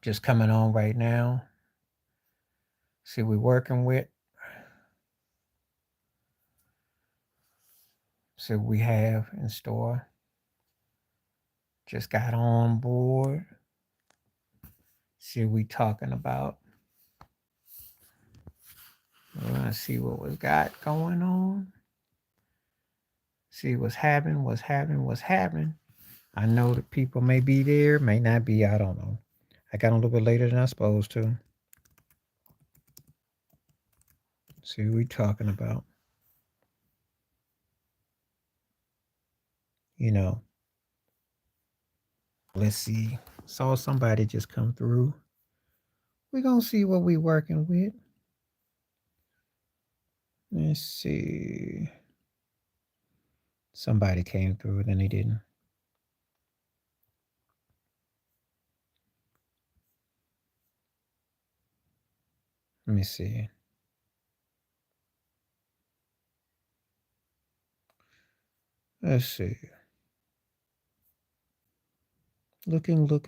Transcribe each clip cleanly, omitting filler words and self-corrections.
just coming on right now. See, we working with. See what we have in store. Just got on board. See what we talking about. We're gonna see what we got going on. See what's happening, what's happening, what's happening. I know that people may be there, may not be. I don't know. I got on a little bit later than I supposed to. See what we talking about. You know, let's see. Saw somebody just come through. We're gonna see what we working with. Let's see. Somebody came through, then they didn't. Let me see. Let's see. Looking. Let's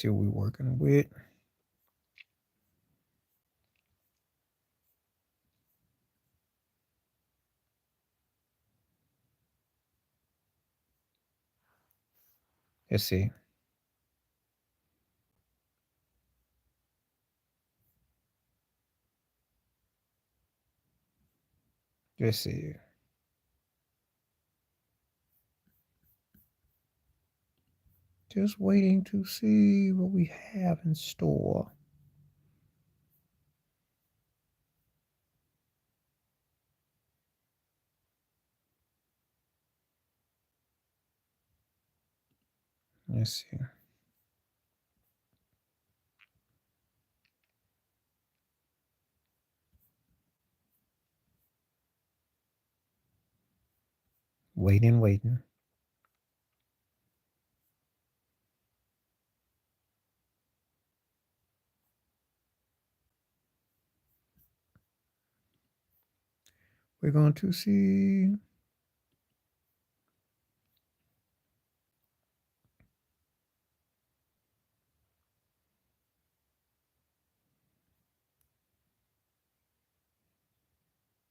see what we're working with. Let's see. Let's see. Just waiting to see what we have in store. Let's see. Waiting. We're going to see.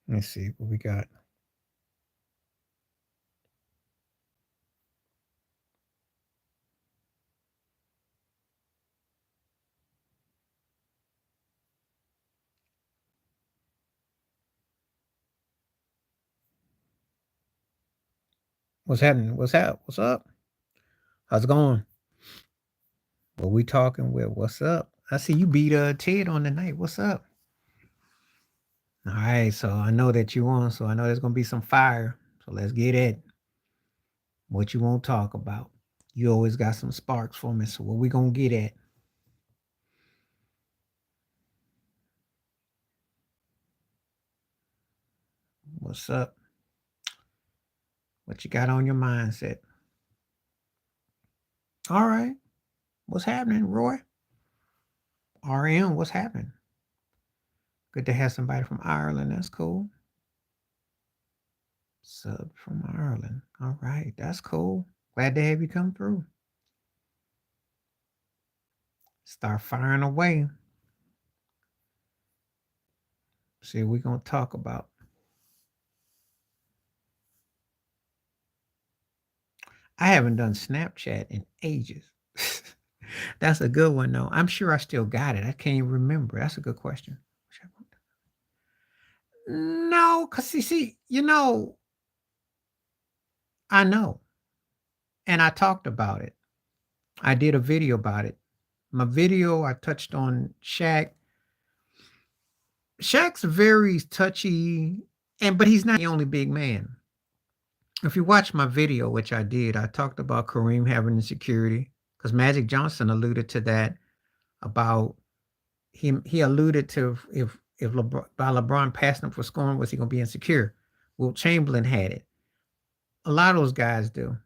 Let's see what we got. What's happening? What's up? What's up? How's it going? What we talking with? What's up? I see you beat Ted on the night. What's up? All right, so I know that you won, so I know there's gonna be some fire. So let's get it. What you won't talk about. You always got some sparks for me. So what we gonna get at? What's up? What you got on your mindset? All right. What's happening, Roy? RM, what's happening? Good to have somebody from Ireland. That's cool. Sub from Ireland. All right. That's cool. Glad to have you come through. Start firing away. See what we're going to talk about. I haven't done Snapchat in ages. That's a good one, though. I'm sure I still got it. I can't even remember. That's a good question. No, because you see, I know. And I talked about it. I did a video about it. My video, I touched on Shaq. Shaq's very touchy, but he's not the only big man. If you watch my video, which I did, I talked about Kareem having insecurity because Magic Johnson alluded to that about him. He alluded to if by LeBron passing him for scoring, was he going to be insecure? Will Chamberlain had it. A lot of those guys do.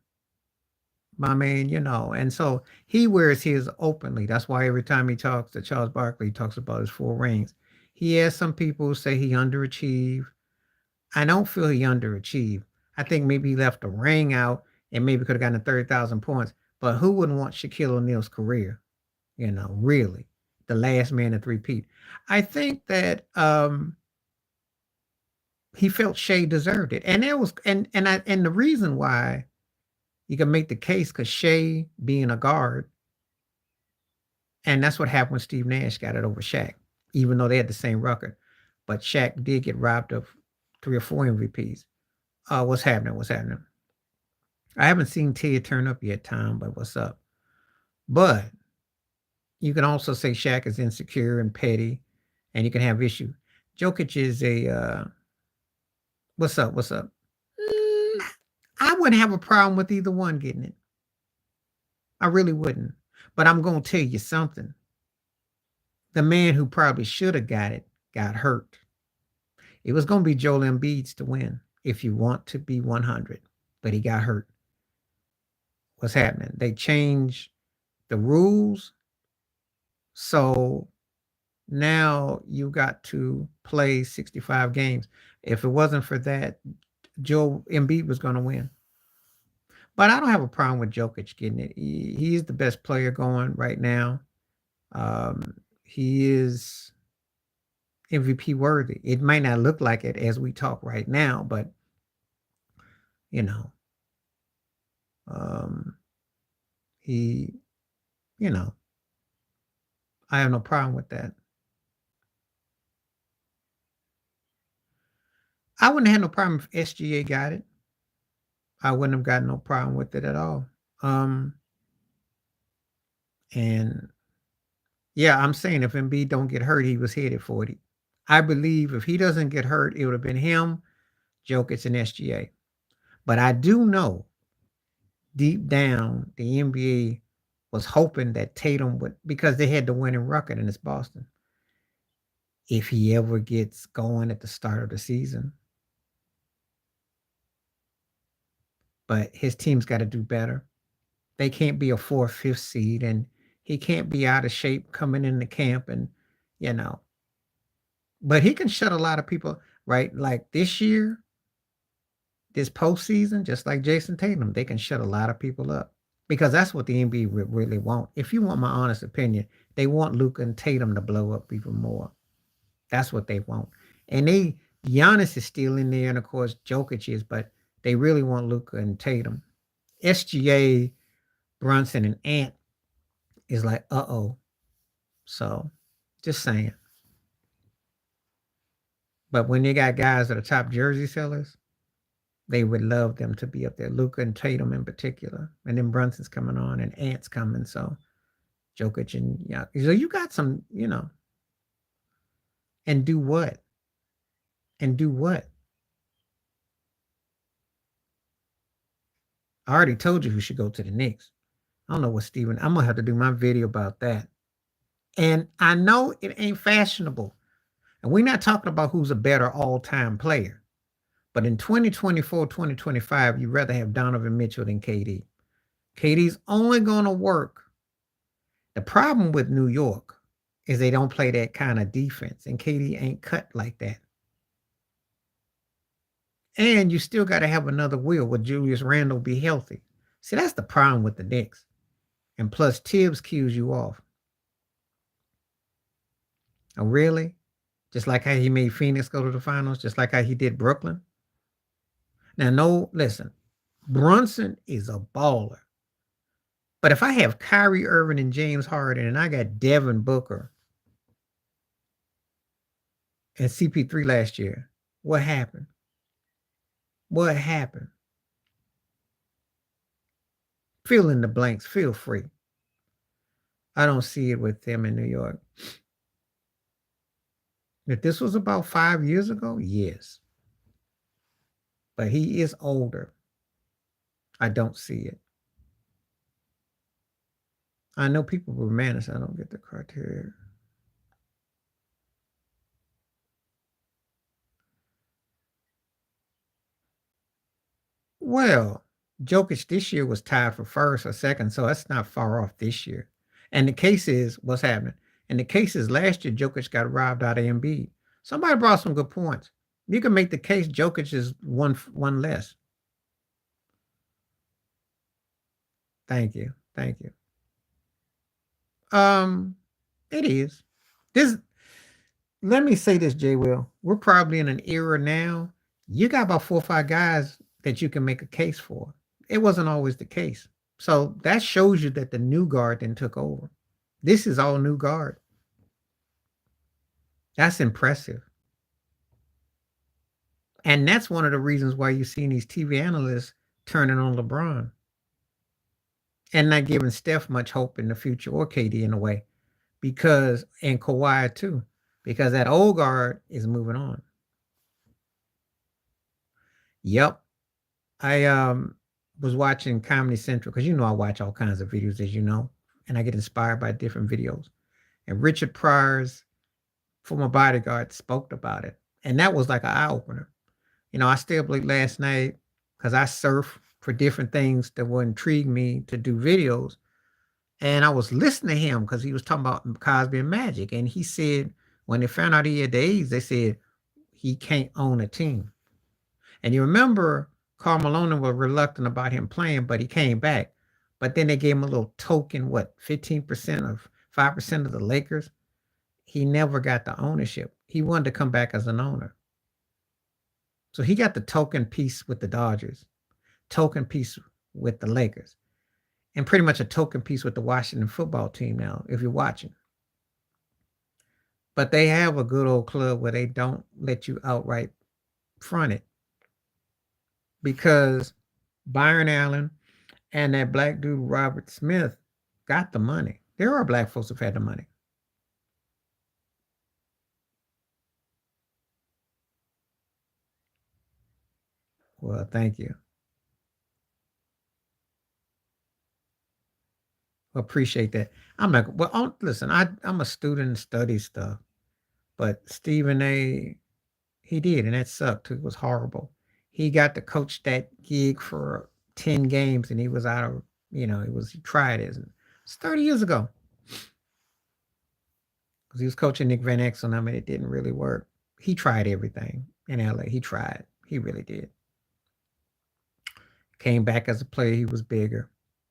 I mean, and so he wears his openly. That's why every time he talks to Charles Barkley, he talks about his 4 rings. He has some people who say he underachieved. I don't feel he underachieved. I think maybe he left a ring out and maybe could have gotten 30,000 points. But who wouldn't want Shaquille O'Neal's career? Really, the last man to three-peat. I think that he felt Shea deserved it, and there was and the reason why you can make the case because Shea being a guard, and that's what happened when Steve Nash got it over Shaq, even though they had the same record. But Shaq did get robbed of 3 or 4 MVPs. What's happening? What's happening? I haven't seen Ted turn up yet, Tom, but what's up? But you can also say Shaq is insecure and petty, and you can have issue. Jokic is a what's up? What's up? Mm, I wouldn't have a problem with either one getting it. I really wouldn't. But I'm gonna tell you something. The man who probably should have got it got hurt. It was gonna be Joel Embiid's to win if you want to be 100, but he got hurt. What's happening? They changed the rules, so now you got to play 65 games. If it wasn't for that, Joel Embiid was going to win. But I don't have a problem with Jokic getting it. He's the best player going right now. He is MVP worthy. It might not look like it as we talk right now, but you know, um, he, you know, I have no problem with that. I wouldn't have no problem if SGA got it. I wouldn't have got no problem with it at all. Um, and yeah, I'm saying if Embiid don't get hurt, he was headed for it. I believe if he doesn't get hurt, it would have been him, Jokic, and SGA. But I do know deep down the NBA was hoping that Tatum would, because they had the winning record and it's Boston. If he ever gets going at the start of the season, but his team's got to do better. They can't be a 4th, 5th seed, and he can't be out of shape coming into camp, and you know. But he can shut a lot of people, right? Like this year, this postseason, just like Jason Tatum, they can shut a lot of people up because that's what the NBA really want. If you want my honest opinion, they want Luka and Tatum to blow up even more. That's what they want. And Giannis is still in there, and of course Jokic is, but they really want Luka and Tatum. SGA, Brunson, and Ant is like, uh-oh. So just saying. But when you got guys that are top jersey sellers, they would love them to be up there. Luka and Tatum in particular. And then Brunson's coming on and Ant's coming. So Jokic and yeah. So you got some, and do what? And do what? I already told you who should go to the Knicks. I don't know what Steven. I'm gonna have to do my video about that. And I know it ain't fashionable. And we're not talking about who's a better all-time player. But in 2024, 2025, you'd rather have Donovan Mitchell than KD. KD's only gonna work. The problem with New York is they don't play that kind of defense, and KD ain't cut like that. And you still got to have another wheel. Will Julius Randle be healthy? See, that's the problem with the Knicks. And plus, Tibbs cues you off. Oh, really? Just like how he made Phoenix go to the finals, just like how he did Brooklyn. Now, no, listen, Brunson is a baller. But if I have Kyrie Irving and James Harden and I got Devin Booker and CP3 last year, what happened? What happened? Fill in the blanks. Feel free. I don't see it with them in New York. If this was about 5 years ago, yes. But he is older. I don't see it. I know people were mad as I don't get the criteria. Well, Jokic this year was tied for first or second, so that's not far off this year. And the case is what's happening. And the case is last year Jokic got robbed out of Embiid. Somebody brought some good points. You can make the case Jokic is one less. Thank you. Thank you. Um, it is. This Let me say this, Jay Will. We're probably in an era now. You got about 4 or 5 guys that you can make a case for. It wasn't always the case. So that shows you that the new guard then took over. This is all new guard. That's impressive. And that's one of the reasons why you're seeing these TV analysts turning on LeBron and not giving Steph much hope in the future, or KD in a way, because, and Kawhi too, because that old guard is moving on. Yep. I was watching Comedy Central because I watch all kinds of videos, as you know, and I get inspired by different videos. And Richard Pryor's former bodyguard spoke about it, and that was like an eye opener. I stayed up late last night because I surf for different things that will intrigue me to do videos, and I was listening to him because he was talking about Cosby and Magic, and he said when they found out he had the AIDS, they said he can't own a team. And you remember Karl Malone was reluctant about him playing, but he came back. But then they gave him a little token, 15% or 5% of the Lakers. He never got the ownership. He wanted to come back as an owner. So he got the token piece with the Dodgers, token piece with the Lakers, and pretty much a token piece with the Washington football team now, if you're watching. But they have a good old club where they don't let you outright front it, because Byron Allen and that black dude Robert Smith got the money. There are black folks who've had the money. Well, thank you. Appreciate that. I'm like, well, listen, I'm a student and study stuff, but Stephen A, he did, and that sucked. It was horrible. He got to coach that gig for 10 games, and he was out of, he tried it. It's 30 years ago. Because he was coaching Nick Van Exel, and it didn't really work. He tried everything in LA. He tried. He really did. Came back as a player. He was bigger.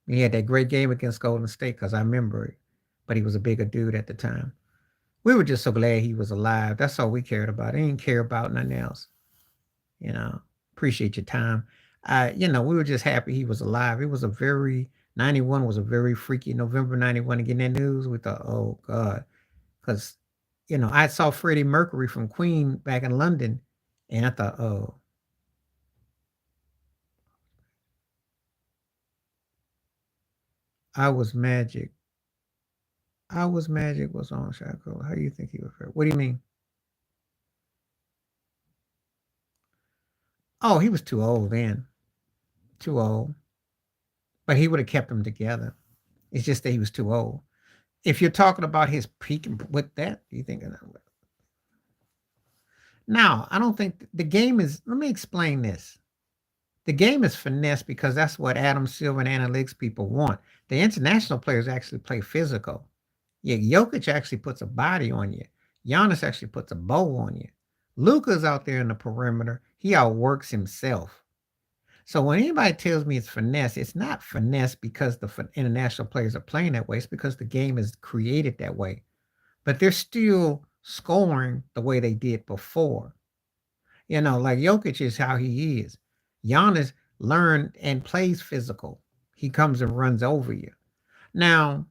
He had that great game against Golden State, because I remember it. But he was a bigger dude at the time. We were just so glad he was alive. That's all we cared about. I didn't care about nothing else. Appreciate your time. We were just happy he was alive. It was 91 was a very freaky November 91 to get that news. We thought, oh God. Because, I saw Freddie Mercury from Queen back in London, and I thought, oh. I was Magic. I was Magic was on Shackle. How do you think he was hurt? What do you mean? Oh, he was too old then. Too old. But he would have kept them together. It's just that he was too old. If you're talking about his peak with that, you think of that. Now, I don't think the game is, let me explain this. The game is finesse because that's what Adam Silver and analytics people want. The international players actually play physical. Yeah, Jokic actually puts a body on you. Giannis actually puts a bow on you. Luka's out there in the perimeter. He outworks himself. So when anybody tells me it's finesse, it's not finesse because the international players are playing that way. It's because the game is created that way. But they're still scoring the way they did before. Like Jokic is how he is. Giannis learned and plays physical. He comes and runs over you. Now,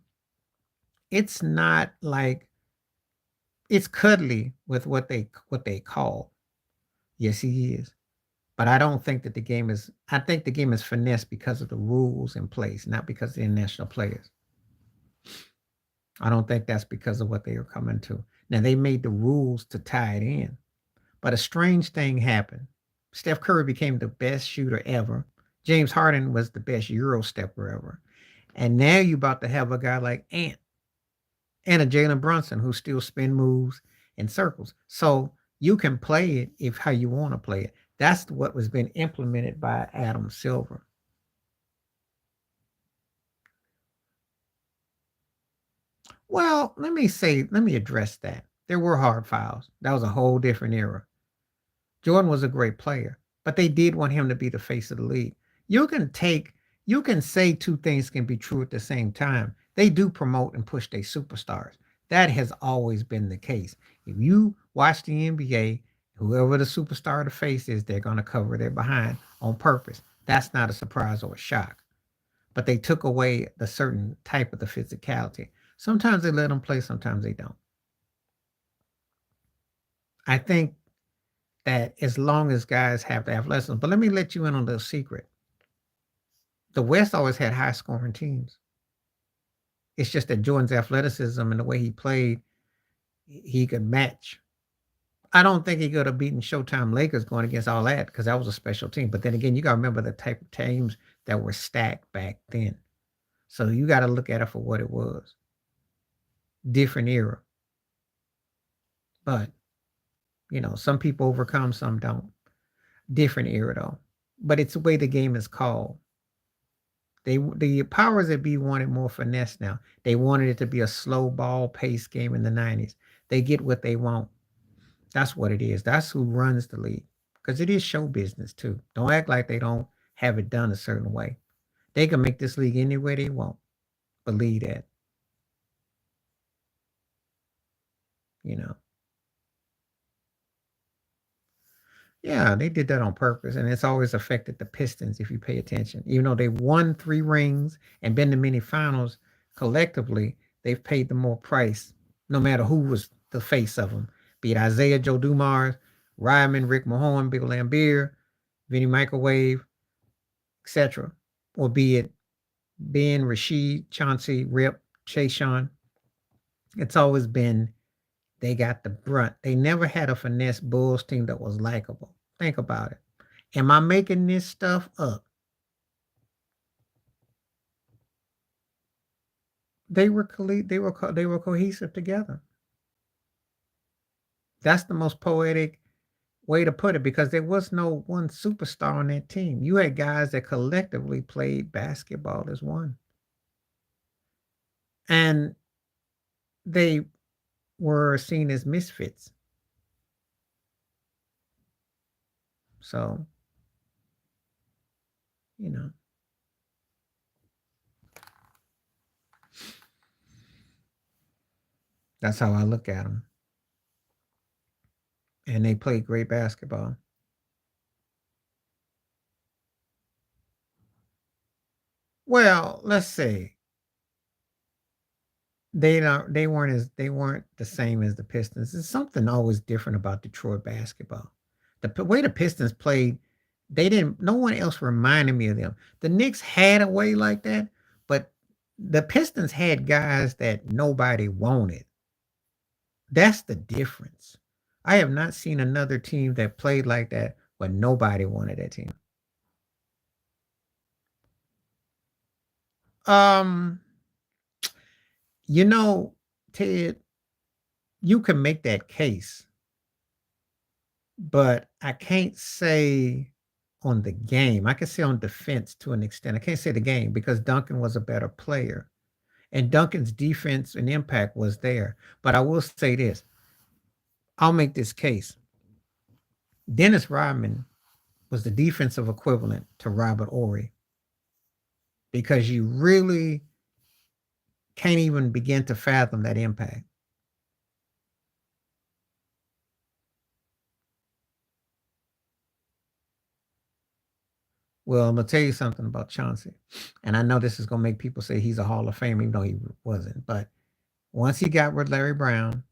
it's not like it's cuddly with what they call. Yes, he is. But I don't think that the game is, I think the game is finesse because of the rules in place, not because of the international players. I don't think that's because of what they are coming to. Now, they made the rules to tie it in. But a strange thing happened. Steph Curry became the best shooter ever. James Harden was the best Euro stepper ever. And now you're about to have a guy like Ant and a Jalen Brunson who still spin moves in circles. So you can play it how you want to play it. That's what was being implemented by Adam Silver. Well, let me address that. There were hard fouls. That was a whole different era. Jordan was a great player, but they did want him to be the face of the league. You can take, you can say two things can be true at the same time. They do promote and push their superstars. That has always been the case. If you watch the NBA, whoever the superstar of the face is, they're going to cover their behind on purpose. That's not a surprise or a shock. But they took away the certain type of the physicality. Sometimes they let them play, sometimes they don't. I think that as long as guys have the athleticism, but let me let you in on a little secret. The West always had high scoring teams. It's just that Jordan's athleticism and the way he played, he could match. I don't think he could have beaten Showtime Lakers going against all that because that was a special team. But then again, you got to remember the type of teams that were stacked back then. So you got to look at it for what it was. Different era. But, some people overcome, some don't. Different era though. But it's the way the game is called. The powers that be wanted more finesse now. They wanted it to be a slow ball pace game in the 90s. They get what they want. That's what it is. That's who runs the league. Because it is show business too. Don't act like they don't have it done a certain way. They can make this league any way they want. Believe that. You know. Yeah, they did that on purpose, and it's always affected the Pistons if you pay attention. Even though they won 3 rings and been to many finals collectively, they've paid the more price, no matter who was the face of them. Be it Isaiah Joe Dumars, Ryman, Rick Mahorn, Bill Lambier, Vinny Microwave, etc. Or be it Ben, Rashid, Chauncey, Rip, Chashawn. It's always been they got the brunt. They never had a finesse Bulls team that was likable. Think about it. Am I making this stuff up? They were cohesive together. That's the most poetic way to put it because there was no one superstar on that team. You had guys that collectively played basketball as one. And they were seen as misfits. So, you know, that's how I look at them. And they played great basketball. Well, let's say they weren't the same as the Pistons. There's something always different about Detroit basketball. Way the Pistons played, they didn't. No one else reminded me of them. The Knicks had a way like that, but the Pistons had guys that nobody wanted. That's the difference. I have not seen another team that played like that, but nobody wanted that team. Um, you know, Ted, you can make that case, but I can't say on the game. I can say on defense to an extent. I can't say the game because Duncan was a better player. And Duncan's defense and impact was there. But I will say this. I'll make this case. Dennis Rodman was the defensive equivalent to Robert Ory because you really can't even begin to fathom that impact. Well, I'm gonna tell you something about Chauncey, and I know this is gonna make people say he's a Hall of Famer, even though he wasn't. But once he got with Larry Brown,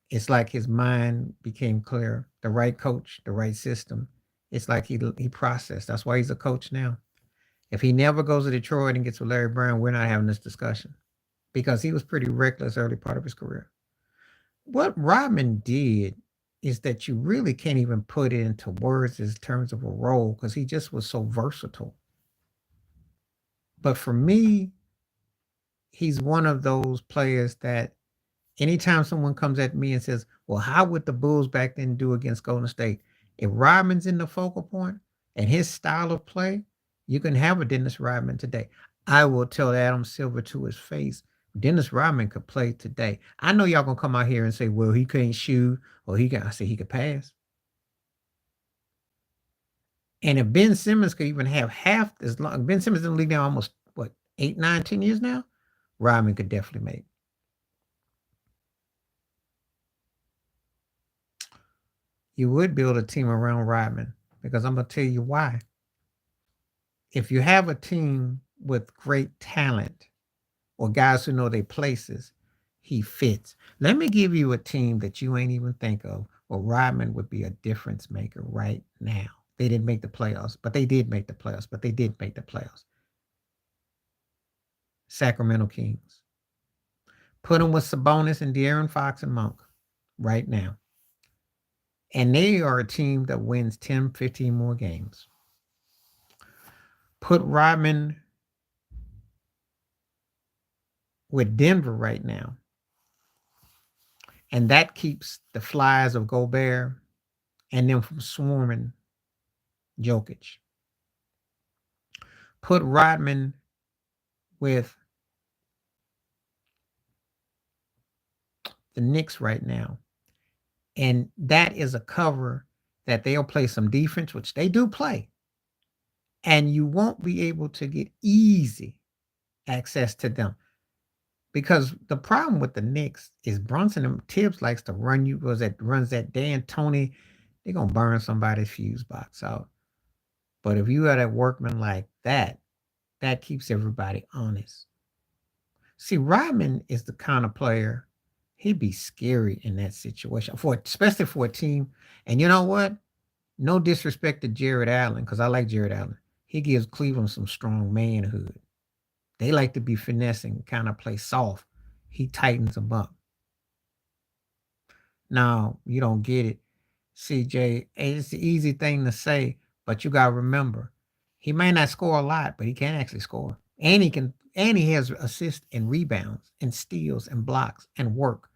it's like his mind became clear. The right coach, the right system. It's like he processed. That's why he's a coach now. If he never goes to Detroit and gets with Larry Brown, we're not having this discussion because he was pretty reckless early part of his career. What Rodman did is that you really can't even put it into words in terms of a role because he just was so versatile. But for me, he's one of those players that anytime someone comes at me and says, "Well, how would the Bulls back then do against Golden State?" If Rodman's in the focal point and his style of play, you can have a Dennis Rodman today. I will tell Adam Silver to his face, Dennis Rodman could play today. I know y'all gonna come out here and say, "Well, he couldn't shoot, or he can." I say he could pass. And if Ben Simmons could even have half as long, Ben Simmons in the league now almost what 8, 9, 10 years now. Rodman could definitely make. You would build a team around Rodman because I'm gonna tell you why. If you have a team with great talent or guys who know their places, he fits. Let me give you a team that you ain't even think of. Well, Rodman would be a difference maker right now. They didn't make the playoffs, but they did make the playoffs, but they did make the playoffs. Sacramento Kings. Put them with Sabonis and De'Aaron Fox and Monk right now. And they are a team that wins 10, 15 more games. Put Rodman with Denver right now. And that keeps the flies of Gobert and them from swarming Jokic. Put Rodman with the Knicks right now. And that is a cover that they'll play some defense, which they do play. And you won't be able to get easy access to them. Because the problem with the Knicks is Brunson and Tibbs likes to run you, runs that Dan Tony, they're gonna burn somebody's fuse box out. But if you got a workman like that, that keeps everybody honest. See, Rodman is the kind of player, he'd be scary in that situation, especially for a team. And you know what? No disrespect to Jared Allen, because I like Jared Allen. He gives Cleveland some strong manhood. They like to be finessing, kind of play soft. He tightens them up. Now, you don't get it, CJ. It's the easy thing to say, but you gotta remember, he may not score a lot, but he can actually score. And he has assists and rebounds and steals and blocks and work.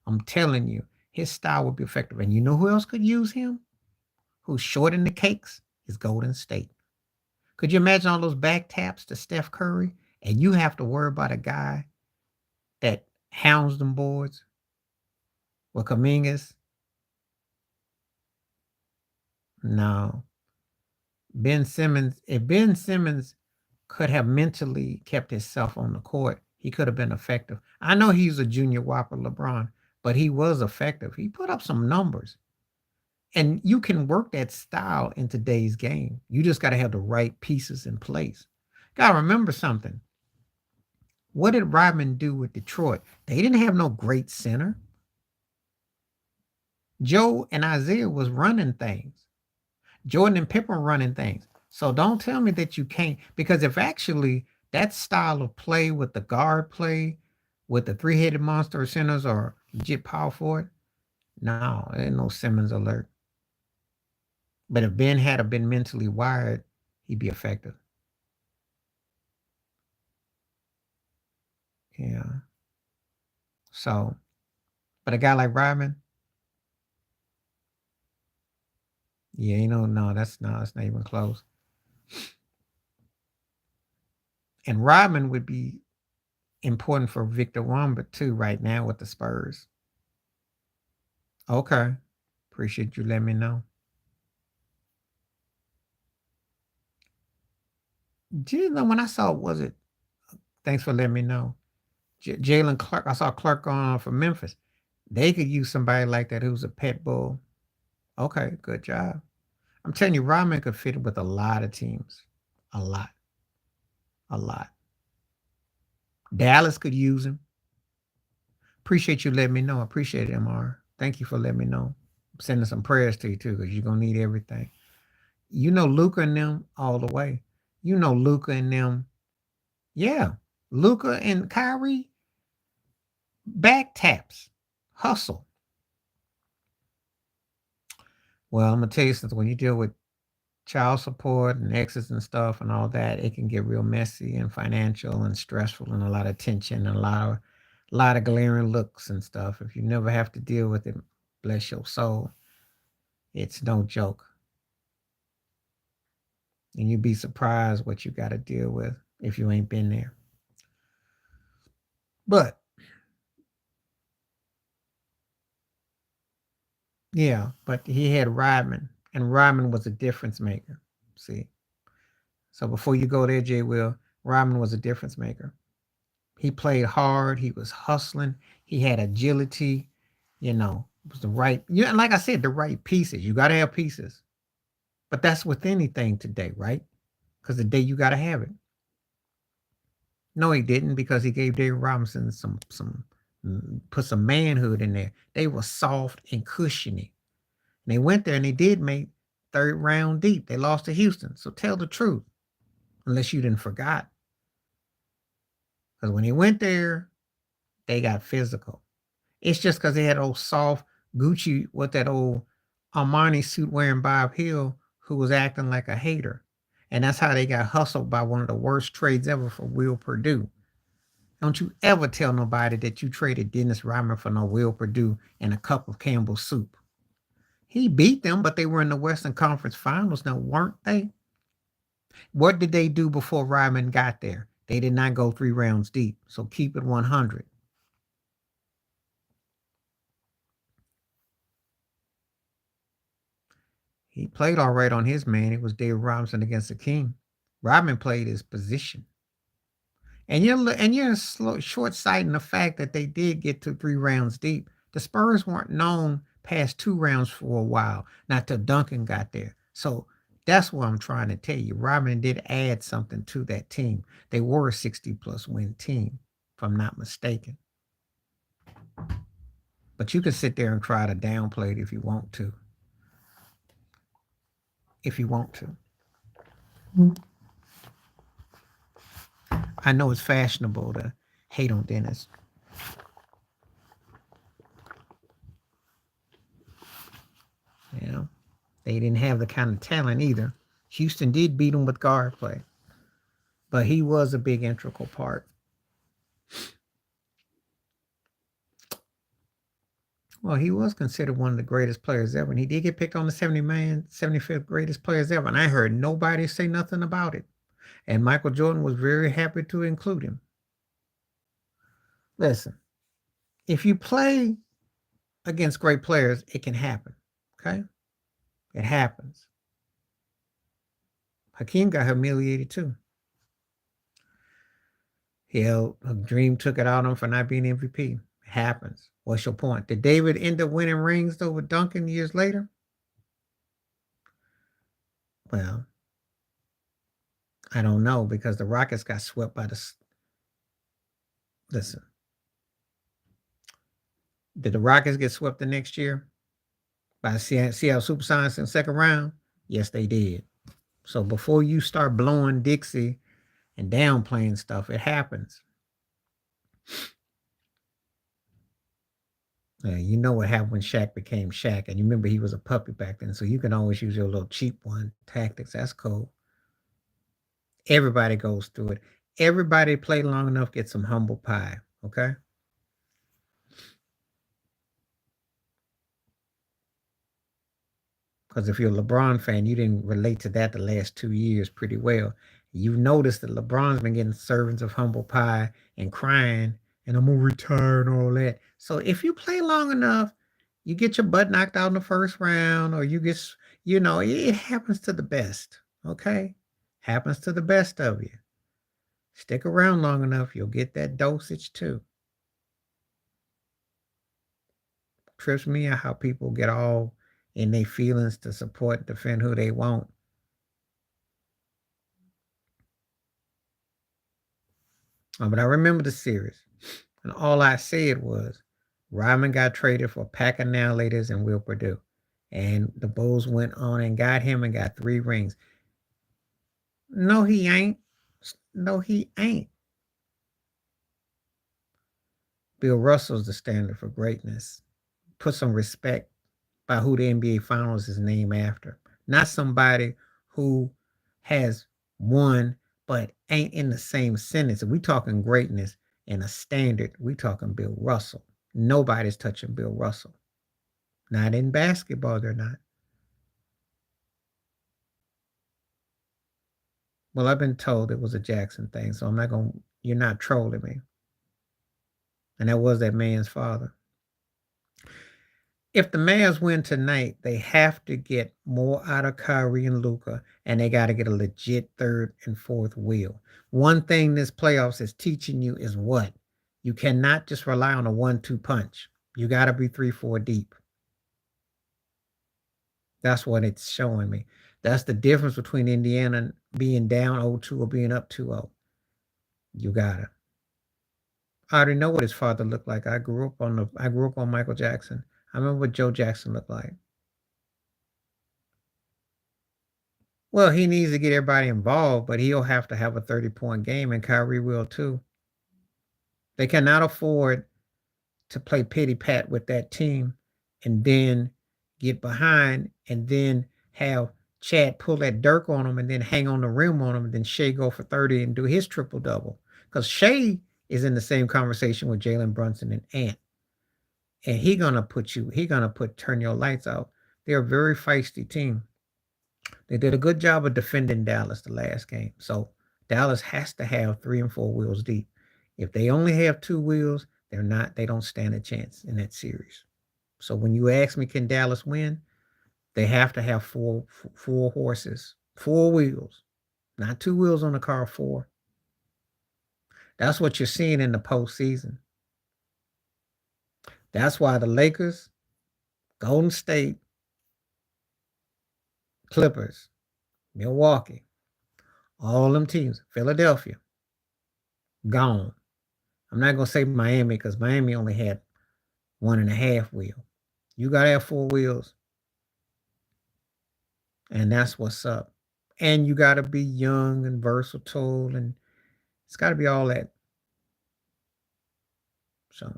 I'm telling you, his style would be effective. And you know who else could use him? Who's short in the cakes? Is Golden State. Could you imagine all those back taps to Steph Curry? And you have to worry about a guy that hounds them boards with Kamingas? No. If Ben Simmons could have mentally kept himself on the court, he could have been effective. I know he's a junior whopper LeBron, but he was effective. He put up some numbers. And you can work that style in today's game. You just got to have the right pieces in place. Got to remember something. What did Rodman do with Detroit? They didn't have no great center. Joe and Isaiah was running things. Jordan and Pippen running things. So don't tell me that you can't, because if actually that style of play with the guard play, with the three-headed monster centers are legit power forward, no, there ain't no Simmons alert. But if Ben had been mentally wired, he'd be effective. Yeah. So, but a guy like Rodman, yeah, no, that's not even close. And Rodman would be important for Victor Wembanyama too right now with the Spurs. Okay. Appreciate you letting me know. When I saw, was it? Thanks for letting me know. Jalen Clark. I saw Clark on for Memphis. They could use somebody like that who's a pet bull. Okay, good job. I'm telling you, Rodman could fit with a lot of teams. A lot. A lot. Dallas could use him. Appreciate you letting me know. I appreciate it, MR. Thank you for letting me know. I'm sending some prayers to you too, because you're gonna need everything. You know Luca and them all the way. You know Luca and them. Yeah. Luca and Kyrie, back taps. Hustle. Well, I'm gonna tell you something. When you deal with child support and exes and stuff and all that, it can get real messy and financial and stressful and a lot of tension and a lot of glaring looks and stuff. If you never have to deal with it, bless your soul. It's no joke. And you'd be surprised what you got to deal with if you ain't been there. But yeah, but he had Rodman, and Rodman was a difference maker. See, so before you go there, Jay Will, Rodman was a difference maker. He played hard. He was hustling. He had agility. It was the right. Yeah, like I said, the right pieces. You got to have pieces, but that's with anything today, right? Because today you got to have it. No, he didn't, because he gave David Robinson put some manhood in there. They were soft and cushiony. And they went there and they did make third round deep. They lost to Houston. So tell the truth, unless you didn't forgot. Because when they went there, they got physical. It's just because they had old soft Gucci with that old Armani suit wearing Bob Hill, who was acting like a hater. And that's how they got hustled by one of the worst trades ever for Will Purdue. Don't you ever tell nobody that you traded Dennis Rodman for no Will Purdue and a cup of Campbell's soup. He beat them, but they were in the Western Conference Finals now, weren't they? What did they do before Rodman got there? They did not go 3 rounds deep. So keep it 100. He played all right on his man. It was David Robinson against the King. Rodman played his position. And you're short sighting the fact that they did get to 3 rounds deep. The Spurs weren't known past 2 rounds for a while, not till Duncan got there. So that's what I'm trying to tell you. Rodman did add something to that team. They were a 60-plus win team, if I'm not mistaken. But you can sit there and try to downplay it if you want to. If you want to. I know it's fashionable to hate on Dennis. You know, they didn't have the kind of talent either. Houston did beat him with guard play, but he was a big integral part. Well, he was considered one of the greatest players ever, and he did get picked on the 75th greatest players ever, and I heard nobody say nothing about it. And Michael Jordan was very happy to include him. Listen, if you play against great players, it can happen. Okay? It happens. Hakeem got humiliated too. Hell, Dream took it out on him for not being MVP. It happens. What's your point? Did David end up winning rings though with Duncan years later? Well, I don't know, because the Rockets got swept by the. Listen, did the Rockets get swept the next year by Seattle Supersonics in the second round? Yes, they did. So before you start blowing Dixie and downplaying stuff, it happens. You know what happened when Shaq became Shaq, and you remember he was a puppy back then, so you can always use your little cheap one tactics. That's cool. Everybody goes through it. Everybody play long enough, get some humble pie. Okay. Because if you're a LeBron fan, you didn't relate to that the last 2 years pretty well. You've noticed that LeBron's been getting servings of humble pie and crying, and I'm gonna retire and all that. So if you play long enough, you get your butt knocked out in the first round, or you get, it happens to the best. Okay, happens to the best of you. Stick around long enough, you'll get that dosage too. Trips me out how people get all in their feelings to support and defend who they want. But I remember the series, and all I said was Rodman got traded for a pack of now laters and Will Purdue. And the Bulls went on and got him and got 3 rings. No, he ain't. No, he ain't. Bill Russell's the standard for greatness. Put some respect by who the NBA Finals is named after. Not somebody who has won but ain't in the same sentence. If we talking greatness and a standard, we talking Bill Russell. Nobody's touching Bill Russell. Not in basketball, they're not. Well, I've been told it was a Jackson thing, so I'm not going to, you're not trolling me. and that was that man's father. If the Mavs win tonight, they have to get more out of Kyrie and Luka, and they got to get a legit third and fourth wheel. One thing this playoffs is teaching you is what? You cannot just rely on a 1-2 punch. You got to be 3-4 deep. That's what it's showing me. That's the difference between Indiana being down 0-2 or being up 2-0. You gotta. I already know what his father looked like. I grew up on Michael Jackson. I remember what Joe Jackson looked like. Well, he needs to get everybody involved, but he'll have to have a 30-point game, and Kyrie will too. They cannot afford to play pity pat with that team and then get behind and then have Chad pull that Dirk on him and then hang on the rim on him and then Shea go for 30 and do his triple double. Because Shea is in the same conversation with Jalen Brunson and Ant. And turn your lights out. They're a very feisty team. They did a good job of defending Dallas the last game. So Dallas has to have 3 and 4 wheels deep. If they only have 2 wheels, they don't stand a chance in that series. So when you ask me, can Dallas win? They have to have four horses, 4 wheels, not 2 wheels on the car, 4. That's what you're seeing in the postseason. That's why the Lakers, Golden State, Clippers, Milwaukee, all them teams, Philadelphia, gone. I'm not going to say Miami because Miami only had 1.5 wheel. You got to have 4 wheels. And that's what's up. And you got to be young and versatile, and it's got to be all that. So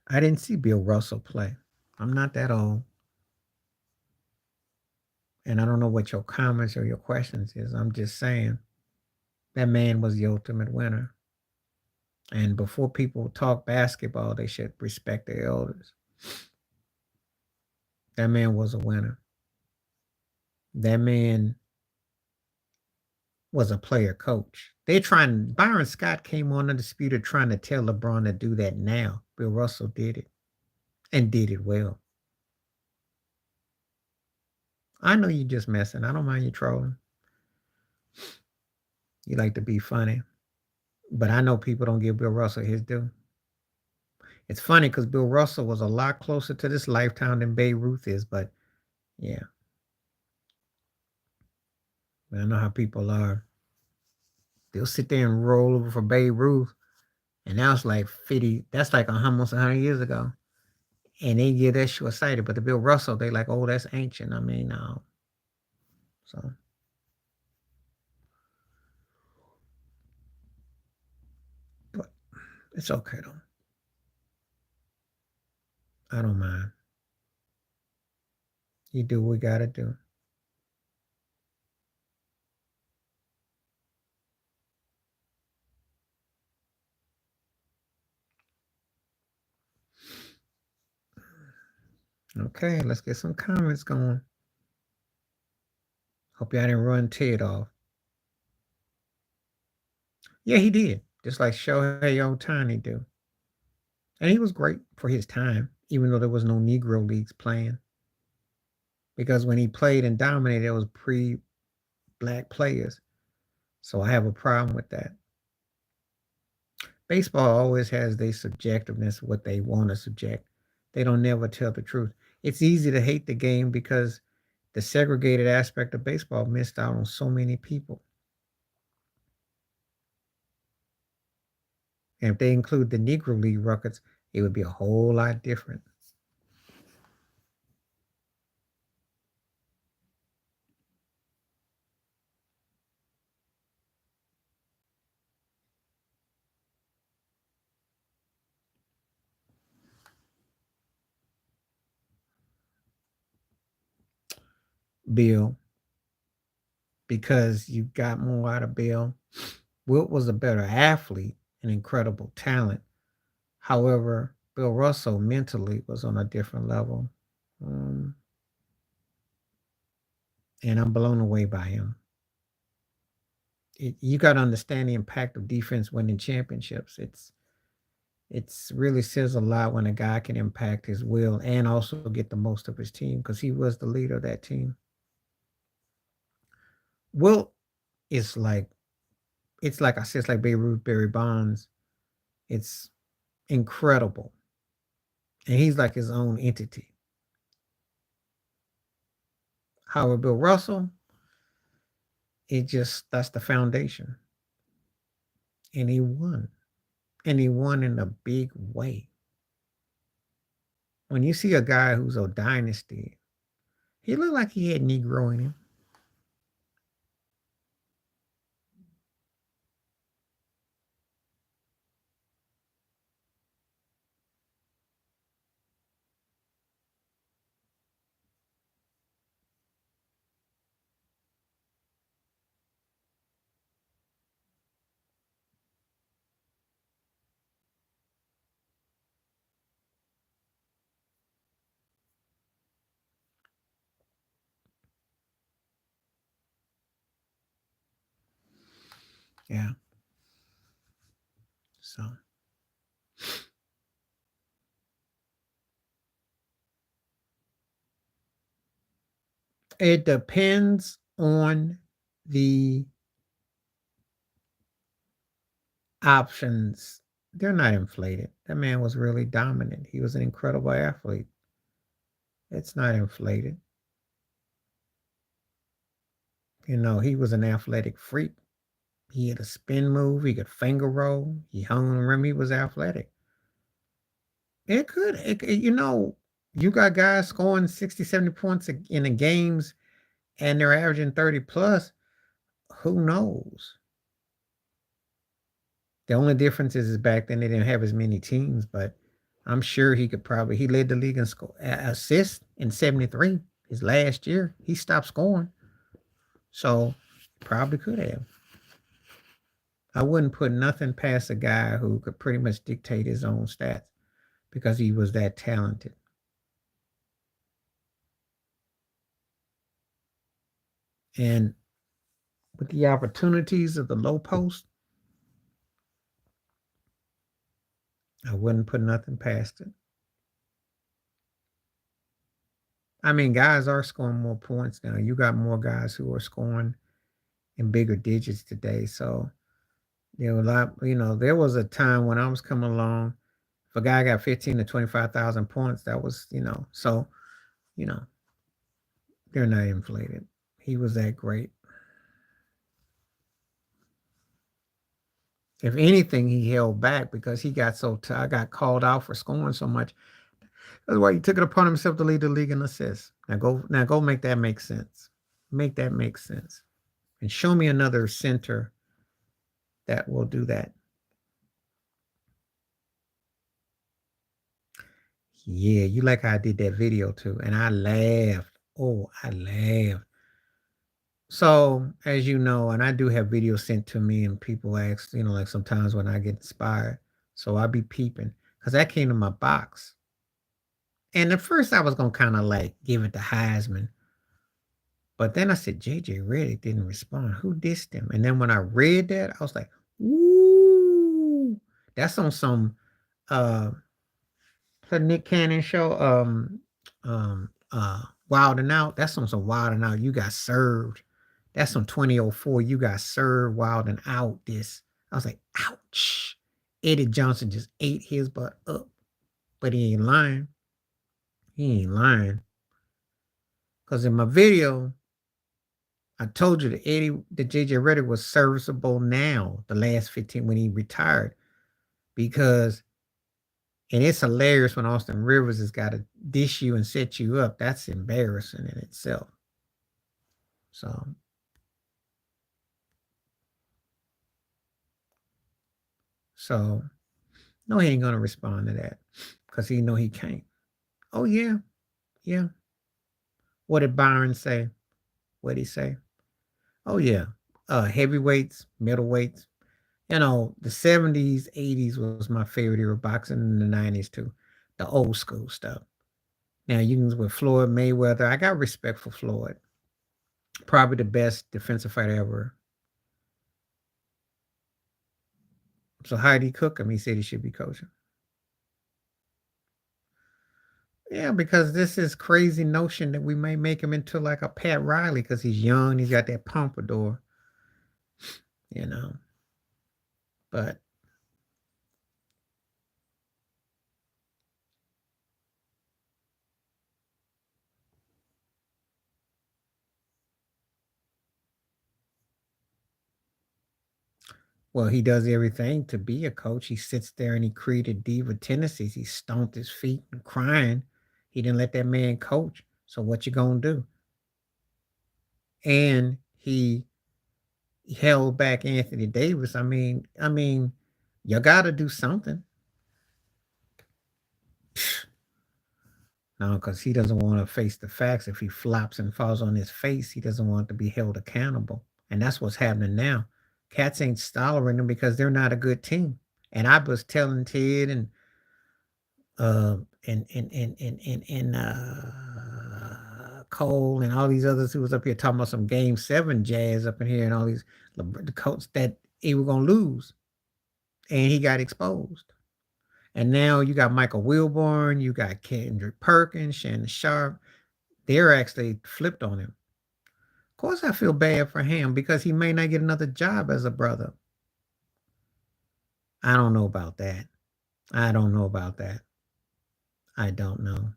I didn't see Bill Russell play. I'm not that old. And I don't know what your comments or your questions is. I'm just saying that man was the ultimate winner. And before people talk basketball, they should respect their elders. That man was a winner. That man was a player coach. Byron Scott came on Undisputed trying to tell LeBron to do that now. Bill Russell did it and did it well. I know you just messing. I don't mind you trolling. You like to be funny. But I know people don't give Bill Russell his due. It's funny because Bill Russell was a lot closer to this lifetime than Babe Ruth is, but yeah. I know how people are. They'll sit there and roll over for Babe Ruth, and that was like 50, that's like almost 100 years ago. And they get that short sighted. But the Bill Russell, they like, oh, that's ancient. I mean, no. So. But it's okay, though. I don't mind. You do what we got to do. Okay, let's get some comments going. Hope y'all didn't run Ted off. Yeah, he did. Just like Shohei Ohtani do. And he was great for his time, even though there was no Negro leagues playing. Because when he played and dominated, it was pre-black players. So I have a problem with that. Baseball always has their subjectiveness, what they want to subject. They don't never tell the truth. It's easy to hate the game because the segregated aspect of baseball missed out on so many people. And if they include the Negro League records, it would be a whole lot different. Bill, because you got more out of Bill. Wilt was a better athlete, an incredible talent. However, Bill Russell mentally was on a different level. and I'm blown away by him. You got to understand the impact of defense winning championships. It's really says a lot when a guy can impact his will and also get the most of his team because he was the leader of that team. Will is like I said, it's like Babe Ruth, Barry Bonds. It's incredible, and he's like his own entity. However, Bill Russell, that's the foundation, and he won, and he won in a big way. When you see a guy who's a dynasty, he looked like he had Negro in him. Yeah. So it depends on the options. They're not inflated. That man was really dominant. He was an incredible athlete. It's not inflated. He was an athletic freak. He had a spin move. He could finger roll. He hung on the rim. He was athletic. It could. You got guys scoring 60, 70 points in the games and they're averaging 30 plus. Who knows? The only difference is back then they didn't have as many teams, but I'm sure he led the league in assists in 73 his last year. He stopped scoring. So probably could have. I wouldn't put nothing past a guy who could pretty much dictate his own stats because he was that talented. And with the opportunities of the low post, I wouldn't put nothing past it. I mean, guys are scoring more points now. You got more guys who are scoring in bigger digits today. So there was a time when I was coming along, if a guy got 15 to 25,000 points, that was, so, you know, they're not inflated. He was that great. If anything, he held back because he got I got called out for scoring so much. That's why he took it upon himself to lead the league in assists. Now go make that make sense. Make that make sense. And show me another center that will do that. Yeah, you like how I did that video too. And I laughed. Oh, I laughed. So, as you know, and I do have videos sent to me, and people ask, like sometimes when I get inspired. So I'll be peeping because that came to my box. And at first I was going to kind of like give it to Heisman. But then I said, JJ Redick didn't respond. Who dissed him? And then when I read that, I was like, ooh, that's on some Nick Cannon show, Wild and Out. That's on some Wild and Out. You got served. That's on 2004. You got served Wild and Out. I was like, ouch. Eddie Johnson just ate his butt up. But he ain't lying. He ain't lying. Because in my video, I told you that JJ Redick was serviceable now, the last 15 when he retired. Because, and it's hilarious when Austin Rivers has got to dish you and set you up. That's embarrassing in itself. So, no, he ain't going to respond to that because he know he can't. Oh, yeah. Yeah. What did Byron say? What did he say? Oh, yeah. Heavyweights, middleweights. The 70s, 80s was my favorite era, boxing in the 90s too. The old school stuff. Now, you can with Floyd Mayweather. I got respect for Floyd. Probably the best defensive fighter ever. So how did he cook him? He said he should be coaching. Yeah, because this is crazy notion that we may make him into like a Pat Riley because he's young, he's got that pompadour, you know. But well, he does everything to be a coach. He sits there and he created diva tendencies. He stomped his feet and crying. He didn't let that man coach. So what you gonna do? And he held back Anthony Davis. I mean, you got to do something. No, because he doesn't want to face the facts. If he flops and falls on his face, he doesn't want to be held accountable. And that's what's happening now. Cats ain't tolerating them because they're not a good team. And I was telling Ted uh Cole and all these others who was up here talking about some game 7 jazz up in here and all these the coach that he was gonna lose. And he got exposed. And now you got Michael Wilborn, you got Kendrick Perkins, Shannon Sharp. They're actually flipped on him. Of course, I feel bad for him because he may not get another job as a brother. I don't know about that. I don't know about that. I don't know.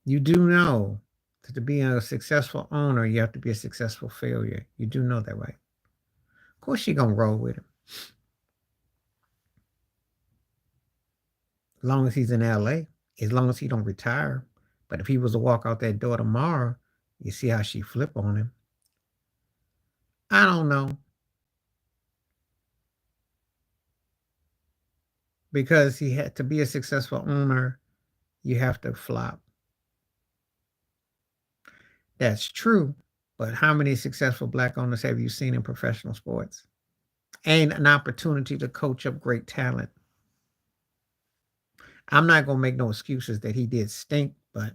You do know that to be a successful owner, you have to be a successful failure. You do know that, right? Of course, she gonna roll with him as long as he's in LA. As long as he don't retire. But if he was to walk out that door tomorrow, you see how she flip on him. I don't know. Because he had to be a successful owner, you have to flop. That's true. But how many successful black owners have you seen in professional sports? And an opportunity to coach up great talent. I'm not going to make no excuses that he did stink, but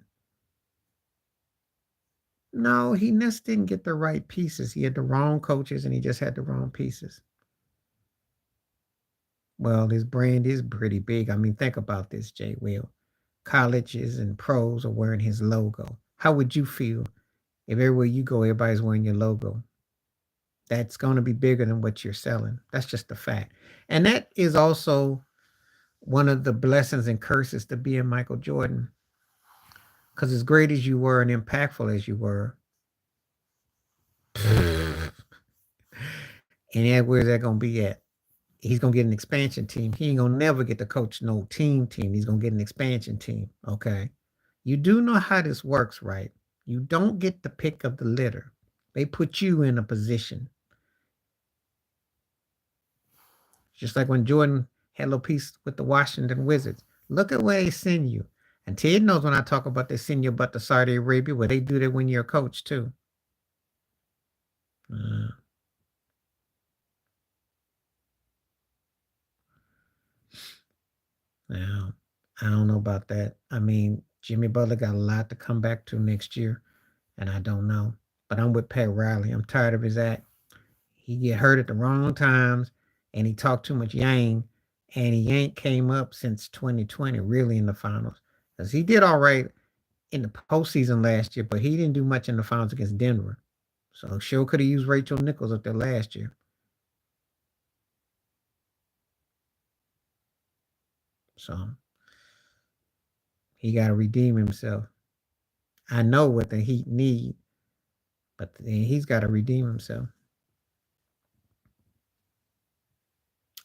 no, he just didn't get the right pieces. He had the wrong coaches and he just had the wrong pieces. Well, his brand is pretty big. I mean, think about this, Jay Will. Colleges and pros are wearing his logo. How would you feel if everywhere you go, everybody's wearing your logo? That's going to be bigger than what you're selling. That's just a fact. And that is also one of the blessings and curses to being Michael Jordan. Because as great as you were and impactful as you were, and where's that going to be at? He's going to get an expansion team. He ain't going to never get to coach no team. He's going to get an expansion team. Okay. You do know how this works, right? You don't get the pick of the litter. They put you in a position. Just like when Jordan had a little piece with the Washington Wizards. Look at where they send you. And Ted knows when I talk about they send you but to Saudi Arabia, where they do that when you're a coach too. Uh, now, I don't know about that. I mean, Jimmy Butler got a lot to come back to next year, and I don't know. But I'm with Pat Riley. I'm tired of his act. He get hurt at the wrong times, and he talked too much yang, and he ain't came up since 2020, really in the finals. Because he did all right in the postseason last year, but he didn't do much in the finals against Denver. So sure could have used Rachel Nichols up there last year. So he got to redeem himself. I know what the Heat need, but he's got to redeem himself.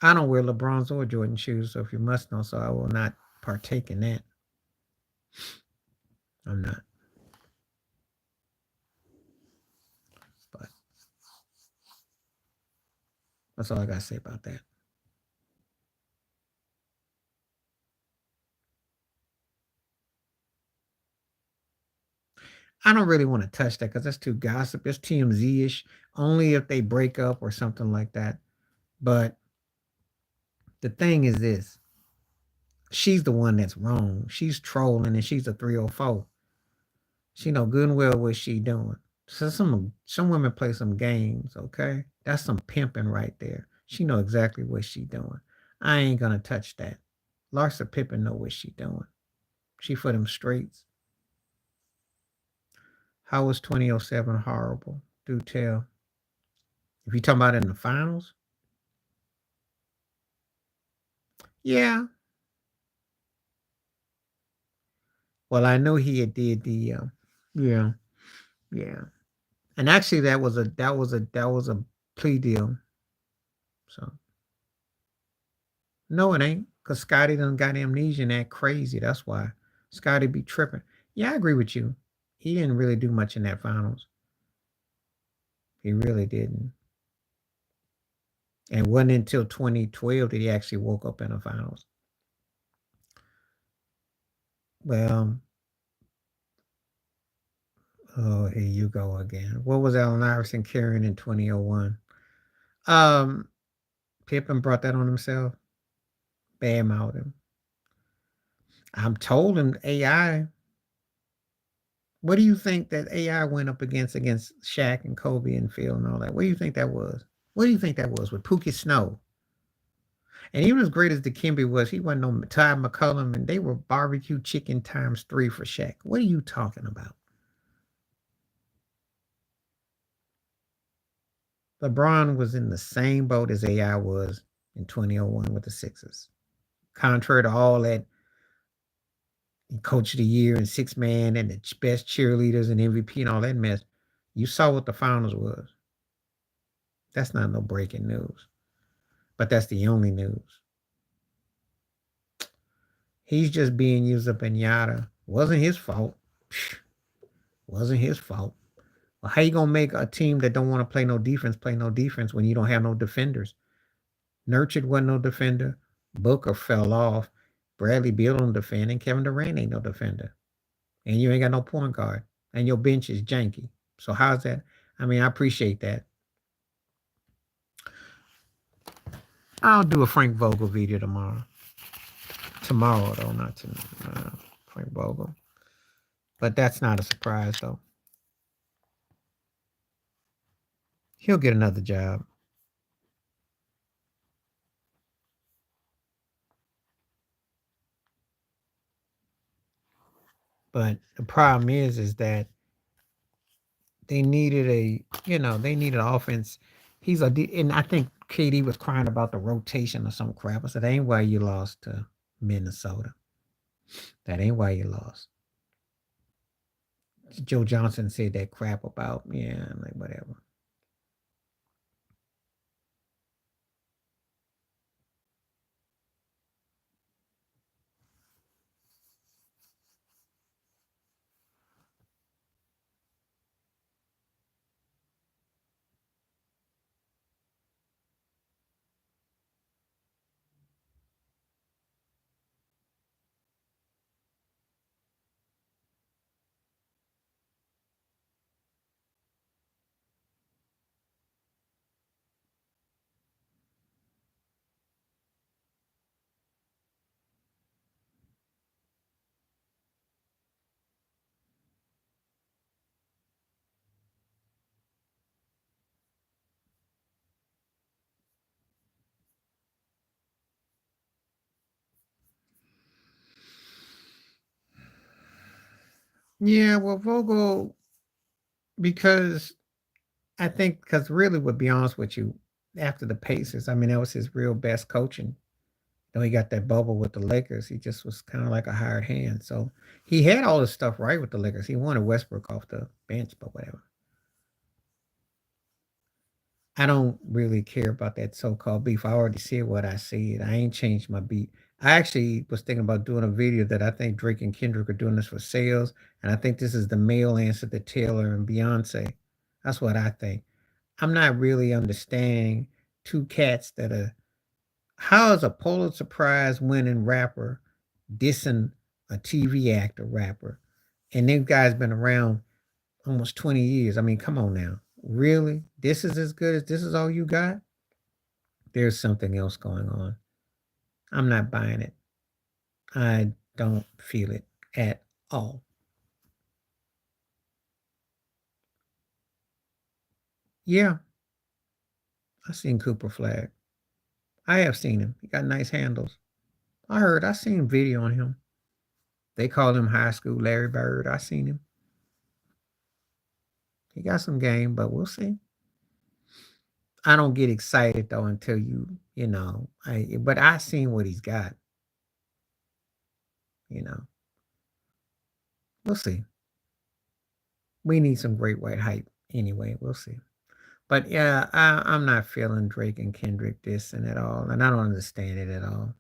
I don't wear LeBron's or Jordan shoes, so if you must know, so I will not partake in that. I'm not. But that's all I got to say about that. I don't really want to touch that because that's too gossip. It's TMZ ish. Only if they break up or something like that. But the thing is this, she's the one that's wrong. She's trolling and she's a 304. She know good and well what she doing. So some women play some games, okay? That's some pimping right there. She know exactly what she doing. I ain't gonna touch that. Larsa Pippen know what she doing. She for them straights. How was 2007 horrible? Do tell. If you talking about in the finals, yeah. Well, I know he had did the yeah, yeah. And actually that was a plea deal. So no, it ain't. Cause Scotty done got amnesia and that crazy. That's why. Scotty be tripping. Yeah, I agree with you. He didn't really do much in that finals. He really didn't. And wasn't until 2012 that he actually woke up in the finals. Well, oh, here you go again. What was Allen Iverson carrying in 2001? Um, Pippen brought that on himself. Bam out him. I'm told him AI. What do you think that AI went up against Shaq and Kobe and Phil and all that? What do you think that was? What do you think that was with Pookie Snow? And even as great as Dikembe was, he wasn't no Ty McCullum, and they were barbecue chicken times three for Shaq. What are you talking about? LeBron was in the same boat as AI was in 2001 with the Sixers. Contrary to all that coach of the year and six man and the best cheerleaders and MVP and all that mess, you saw what the finals was. That's not no breaking news, but that's the only news. He's just being used up in yada. Wasn't his fault. Wasn't his fault. Well, how you gonna make a team that don't want to play no defense when you don't have no defenders? Nurtured wasn't no defender. Booker fell off. Bradley Beal don't defend, and Kevin Durant ain't no defender. And you ain't got no point guard, and your bench is janky. So how's that? I mean, I appreciate that. I'll do a Frank Vogel video tomorrow. Tomorrow though, not tonight. Frank Vogel. But that's not a surprise though. He'll get another job. But the problem is that they needed they needed offense. And I think KD was crying about the rotation or some crap. I said, that ain't why you lost to Minnesota. That ain't why you lost. Joe Johnson said that crap about, yeah, like whatever. Yeah, well, Vogel, because I think, because really, to be honest with you, after the Pacers, I mean, that was his real best coaching. He got that bubble with the Lakers. He just was kind of like a hired hand. So he had all this stuff right with the Lakers. He wanted Westbrook off the bench, but whatever. I don't really care about that so-called beef. I already said what I said. I ain't changed my beat. I actually was thinking about doing a video that I think Drake and Kendrick are doing this for sales, and I think this is the male answer to Taylor and Beyonce. That's what I think. I'm not really understanding two cats that are. How is a Pulitzer Prize winning rapper dissing a TV actor rapper? And them guys been around almost 20 years. I mean, come on now. Really? This is as good as this is all you got? There's something else going on. I'm not buying it. I don't feel it at all. Yeah, I seen Cooper Flag. I have seen him. He got nice handles. I seen video on him. They call him high school Larry Bird. I seen him. He got some game, but we'll see. I don't get excited though until but I seen what he's got, you know. We'll see. We need some great white hype anyway. We'll see. But yeah, I'm not feeling Drake and Kendrick dissing at all, and I don't understand it at all.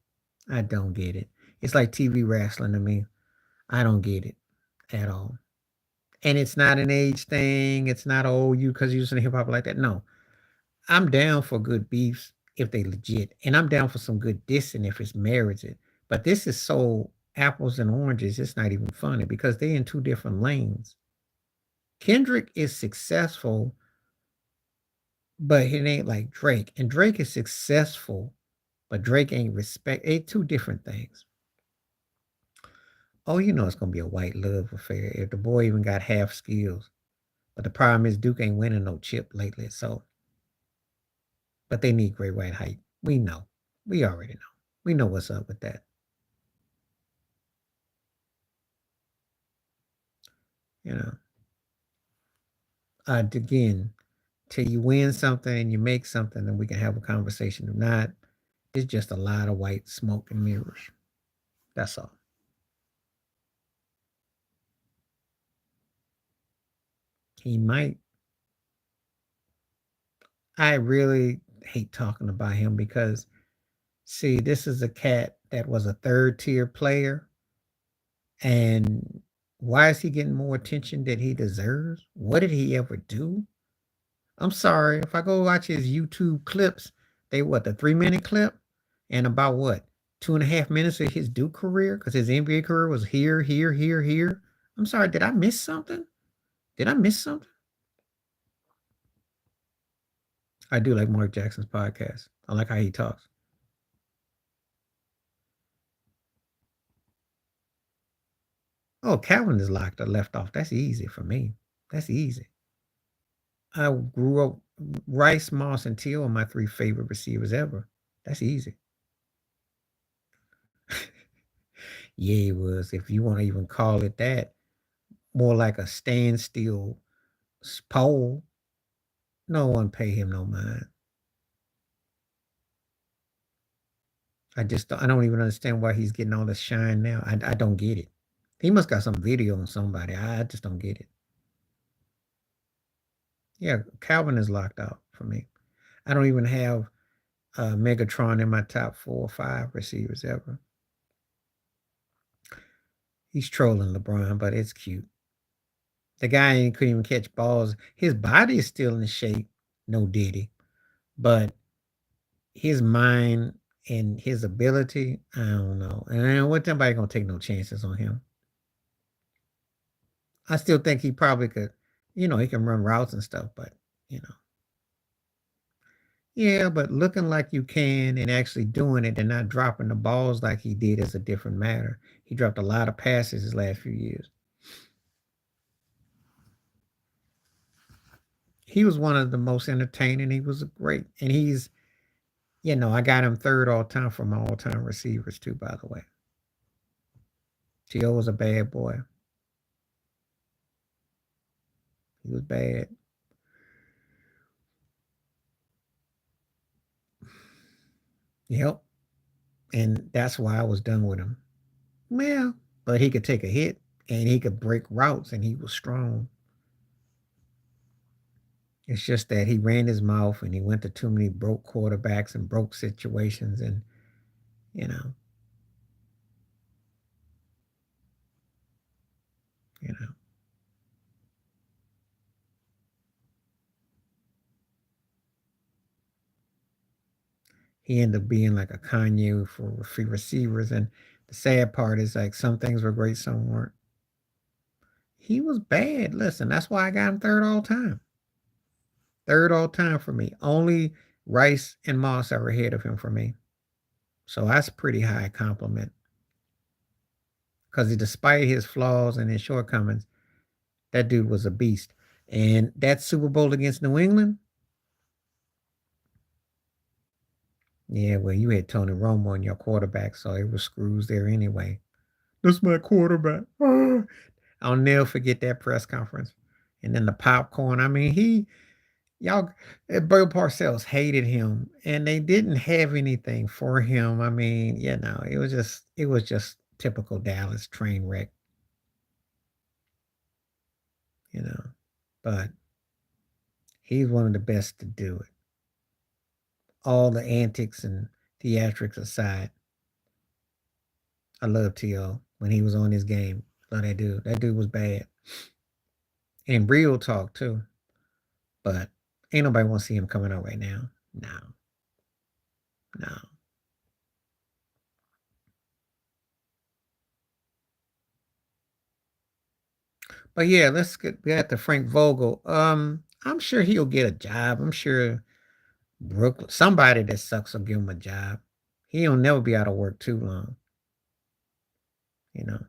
I don't get it. It's like TV wrestling to me. I don't get it at all. And it's not an age thing. It's not you because you listen to hip hop like that. No, I'm down for good beefs if they legit, and I'm down for some good dissing if it's merits it. But this is so apples and oranges. It's not even funny because they're in two different lanes. Kendrick is successful, but it ain't like Drake. And Drake is successful, but Drake ain't respect. They two different things. Oh, you know it's gonna be a white love affair if the boy even got half skills. But the problem is Duke ain't winning no chip lately. So, but they need great white hype. We know. We already know. We know what's up with that. You know. Again, till you win something and you make something, then we can have a conversation. If not, it's just a lot of white smoke and mirrors. That's all. He might. I really hate talking about him because, see, this is a cat that was a third tier player. And why is he getting more attention than he deserves? What did he ever do? I'm sorry. If I go watch his YouTube clips, they what, the 3 minute clip? And about what? 2.5 minutes of his Duke career? Because his NBA career was here, here, here, here. I'm sorry, did I miss something? Did I miss something? I do like Mark Jackson's podcast. I like how he talks. Oh, Calvin is locked or left off. That's easy for me. That's easy. I grew up Rice, Moss, and Teal are my three favorite receivers ever. That's easy. Yeah, it was. If you want to even call it that, more like a standstill pole. No one pay him no mind. I don't even understand why he's getting all the shine now. I don't get it. He must got some video on somebody. I just don't get it. Yeah, Calvin is locked out for me. I don't even have Megatron in my top 4 or 5 receivers ever. He's trolling LeBron, but it's cute. The guy ain't couldn't even catch balls. His body is still in shape, no Diddy, but his mind and his ability, I don't know. And I don't want anybody gonna take no chances on him. I still think he probably could, he can run routes and stuff, but you know, yeah, but looking like you can and actually doing it and not dropping the balls like he did is a different matter. He dropped a lot of passes his last few years. He was one of the most entertaining. He was great, and I got him third all time for my all time receivers too. By the way, T.O. was a bad boy. He was bad. Yep, and that's why I was done with him. Well, but he could take a hit and he could break routes, and he was strong. It's just that he ran his mouth and he went to too many broke quarterbacks and broke situations, and you know, you know. He ended up being like a Kanye for free receivers. And the sad part is like some things were great, some weren't. He was bad. Listen, that's why I got him third all time. Third all time for me. Only Rice and Moss are ahead of him for me. So that's a pretty high compliment. Because despite his flaws and his shortcomings, that dude was a beast. And that Super Bowl against New England, Yeah, well, you had Tony Romo in your quarterback, so it was screws there anyway. That's my quarterback. I'll never forget that press conference. And then the popcorn. I mean, y'all, Bill Parcells hated him, and they didn't have anything for him. I mean, it was just typical Dallas train wreck, you know. But he's one of the best to do it. All the antics and theatrics aside, I love T.O. when he was on his game. Love that dude. That dude was bad. And real talk too. But ain't nobody want to see him coming out right now. No. No. But yeah, let's get back to Frank Vogel. I'm sure he'll get a job. I'm sure Brooklyn somebody that sucks will give him a job. He'll never be out of work too long, you know.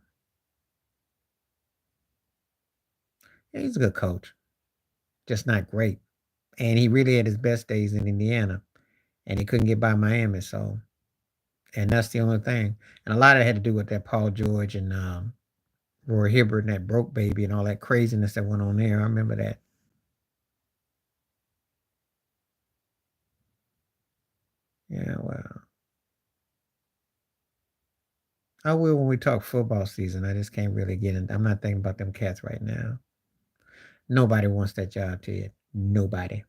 Yeah, he's a good coach, just not great. And he really had his best days in Indiana, and he couldn't get by Miami. So, and that's the only thing. And a lot of it had to do with that Paul George and Roy Hibbert and that broke baby and all that craziness that went on there. I remember that. Yeah, well, I will when we talk football season. I just can't really get in. I'm not thinking about them cats right now. Nobody wants that job, Ted. Nobody.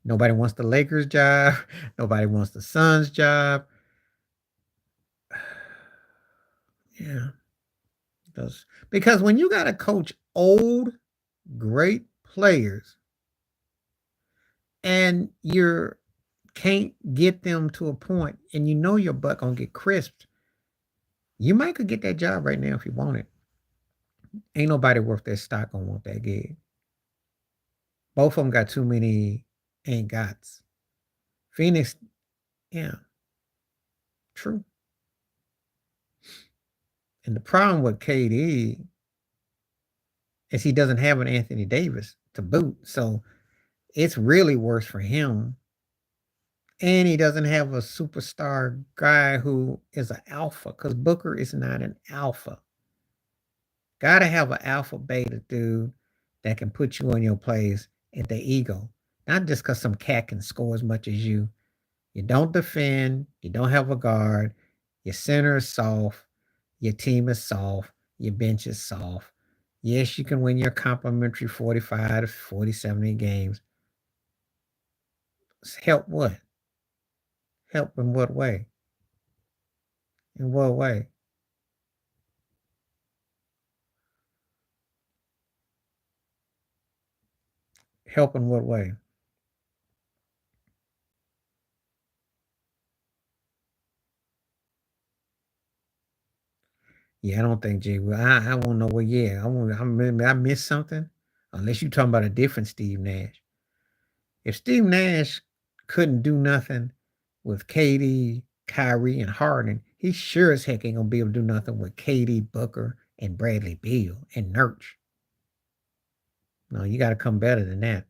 Nobody wants the Lakers job. Nobody wants the Suns job. Yeah, because when you got to coach old, great players and you can't get them to a point, and you know your butt gonna get crisped, you might could get that job right now if you want it. Ain't nobody worth their stock gonna want that gig. Both of them got too many ain't gots. Phoenix, yeah, true. And the problem with KD is he doesn't have an Anthony Davis to boot. So it's really worse for him. And he doesn't have a superstar guy who is an alpha because Booker is not an alpha. Gotta have an alpha beta dude that can put you on your place at the ego. Not just because some cat can score as much as you. You don't defend, you don't have a guard, your center is soft, your team is soft, your bench is soft. Yes, you can win your complimentary 45 to 40, 70 games. Help what? Help in what way? In what way? Help in what way? Yeah, I don't think Jay will. I won't know what. Yeah, I missed something. Unless you talking about a different Steve Nash. If Steve Nash couldn't do nothing with KD, Kyrie, and Harden, he sure as heck ain't gonna be able to do nothing with KD, Booker, and Bradley Beal and Nurch. No, you got to come better than that.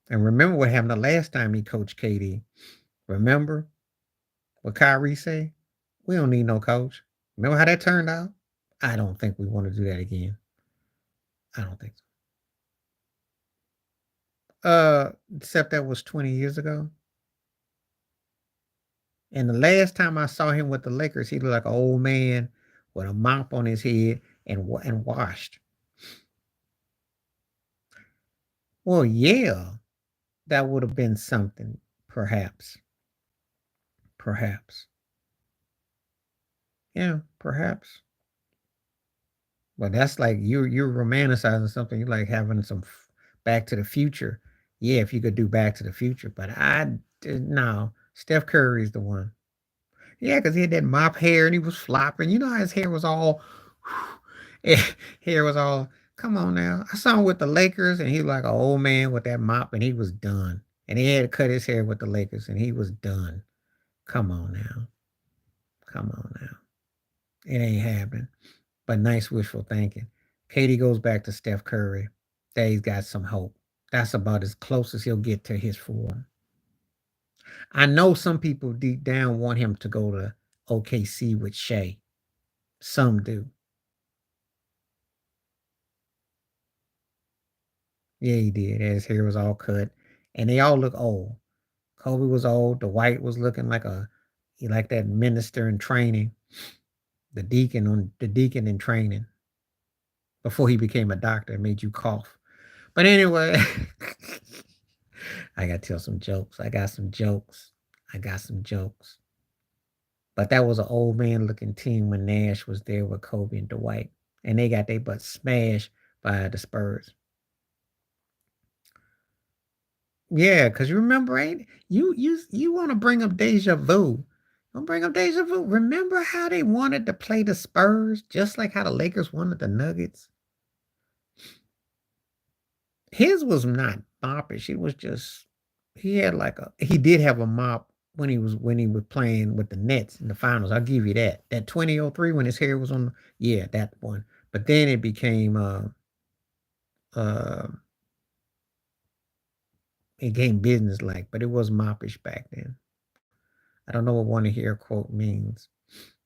And remember what happened the last time he coached KD. Remember what Kyrie said? We don't need no coach. Remember how that turned out? I don't think we want to do that again. I don't think so. Except that was 20 years ago. And the last time I saw him with the Lakers, he looked like an old man with a mop on his head and washed. Well, yeah, that would have been something, perhaps. Perhaps. Yeah, perhaps. But that's like you're romanticizing something. You like having some Back to the Future. Yeah, if you could do Back to the Future, but no. Steph Curry's the one. Yeah, because he had that mop hair and he was flopping. You know how his hair was all, hair was all. Come on now. I saw him with the Lakers and he was like an old man with that mop and he was done. And he had to cut his hair with the Lakers and he was done. Come on now. Come on now. It ain't happening. But nice wishful thinking. Katie goes back to Steph Curry. that he's got some hope. That's about as close as he'll get to his form. I know some people deep down want him to go to OKC with Shea. Some do. Yeah, he did. His hair was all cut, and they all look old. Kobe was old. The White was looking like he like that minister in training, the deacon in training before he became a doctor. It made you cough. But anyway, I got to tell some jokes. I got some jokes. I got some jokes. But that was an old man looking team when Nash was there with Kobe and Dwight. And they got their butt smashed by the Spurs. Yeah, because you remember, ain't you want to bring up deja vu. Don't bring up deja vu. Remember how they wanted to play the Spurs, just like how the Lakers wanted the Nuggets? His was not moppish. It was just he had like he did have a mop when he was playing with the Nets in the finals. I'll give you that. That 2003 when his hair was on yeah, that one. But then it became uh it became business like, but it was moppish back then. I don't know what "want to hear" quote means.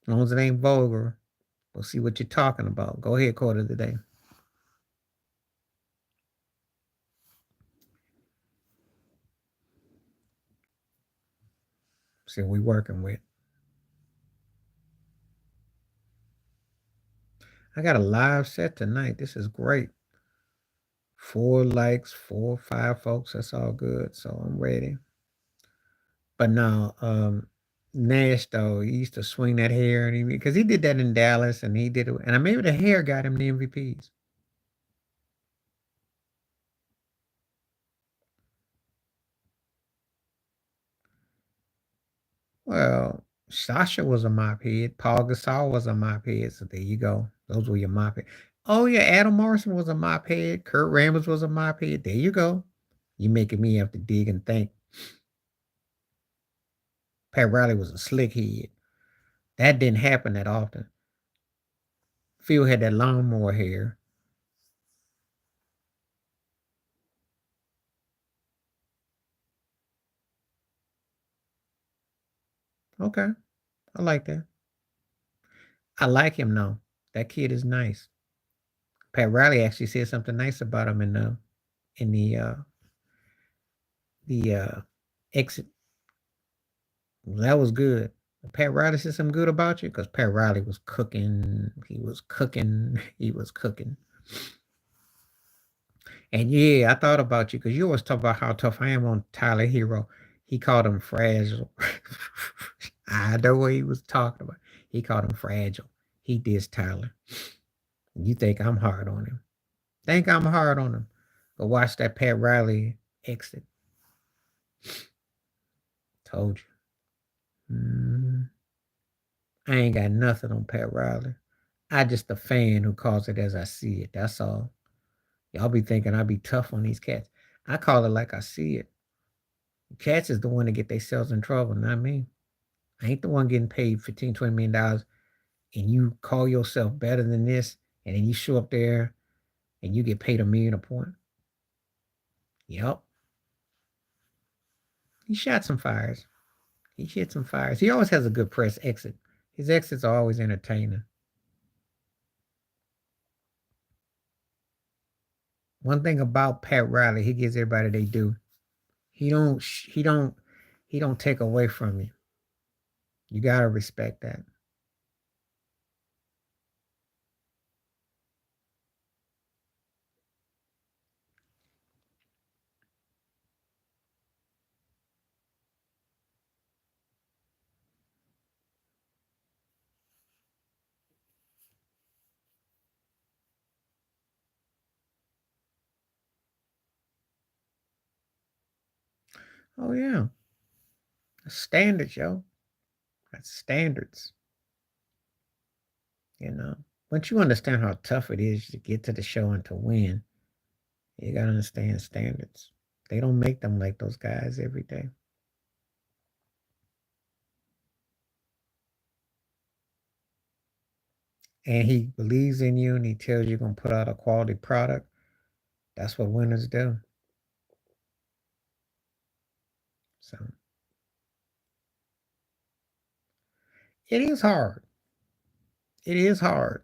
As long as it ain't vulgar, we'll see what you're talking about. Go ahead, quote of the day. See what we working with. I got a live set tonight. This is great. 4 likes, 4, 5 folks. That's all good. So I'm ready. But now, Nash though, he used to swing that hair, and because he did that in Dallas, and he did it, and maybe the hair got him the MVPs. Well, Sasha was a mop head. Paul Gasol was a mop head. So there you go. Those were your mop head. Oh yeah, Adam Morrison was a mop head. Kurt Rambis was a mop head. There you go. You making me have to dig and think. Pat Riley was a slick head. That didn't happen that often. Phil had that lawnmower hair. Okay, I like that. I like him though. That kid is nice. Pat Riley actually said something nice about him in the exit. That was good. Pat Riley said something good about you because Pat Riley was cooking. He was cooking. He was cooking. And yeah, I thought about you because you always talk about how tough I am on Tyler Hero. He called him fragile. I know what he was talking about. He called him fragile. He dissed Tyler. You think I'm hard on him? Think I'm hard on him? But watch that Pat Riley exit. Told you. I ain't got nothing on Pat Riley. I just a fan who calls it as I see it. That's all. Y'all be thinking I be tough on these cats. I call it like I see it. Cats is the one that get themselves in trouble, not me. I ain't the one getting paid 15, $20 million and you call yourself better than this, and then you show up there and you get paid $1 million a point. Yep. He shot some fires. He hit some fires. He always has a good press exit. His exits are always entertaining. One thing about Pat Riley, he gives everybody they do. He don't take away from you. You gotta respect that. Oh yeah. Standards, yo. That's standards. You know. Once you understand how tough it is to get to the show and to win, you gotta understand standards. They don't make them like those guys every day. And he believes in you and he tells you you're gonna put out a quality product. That's what winners do. So it is hard. It is hard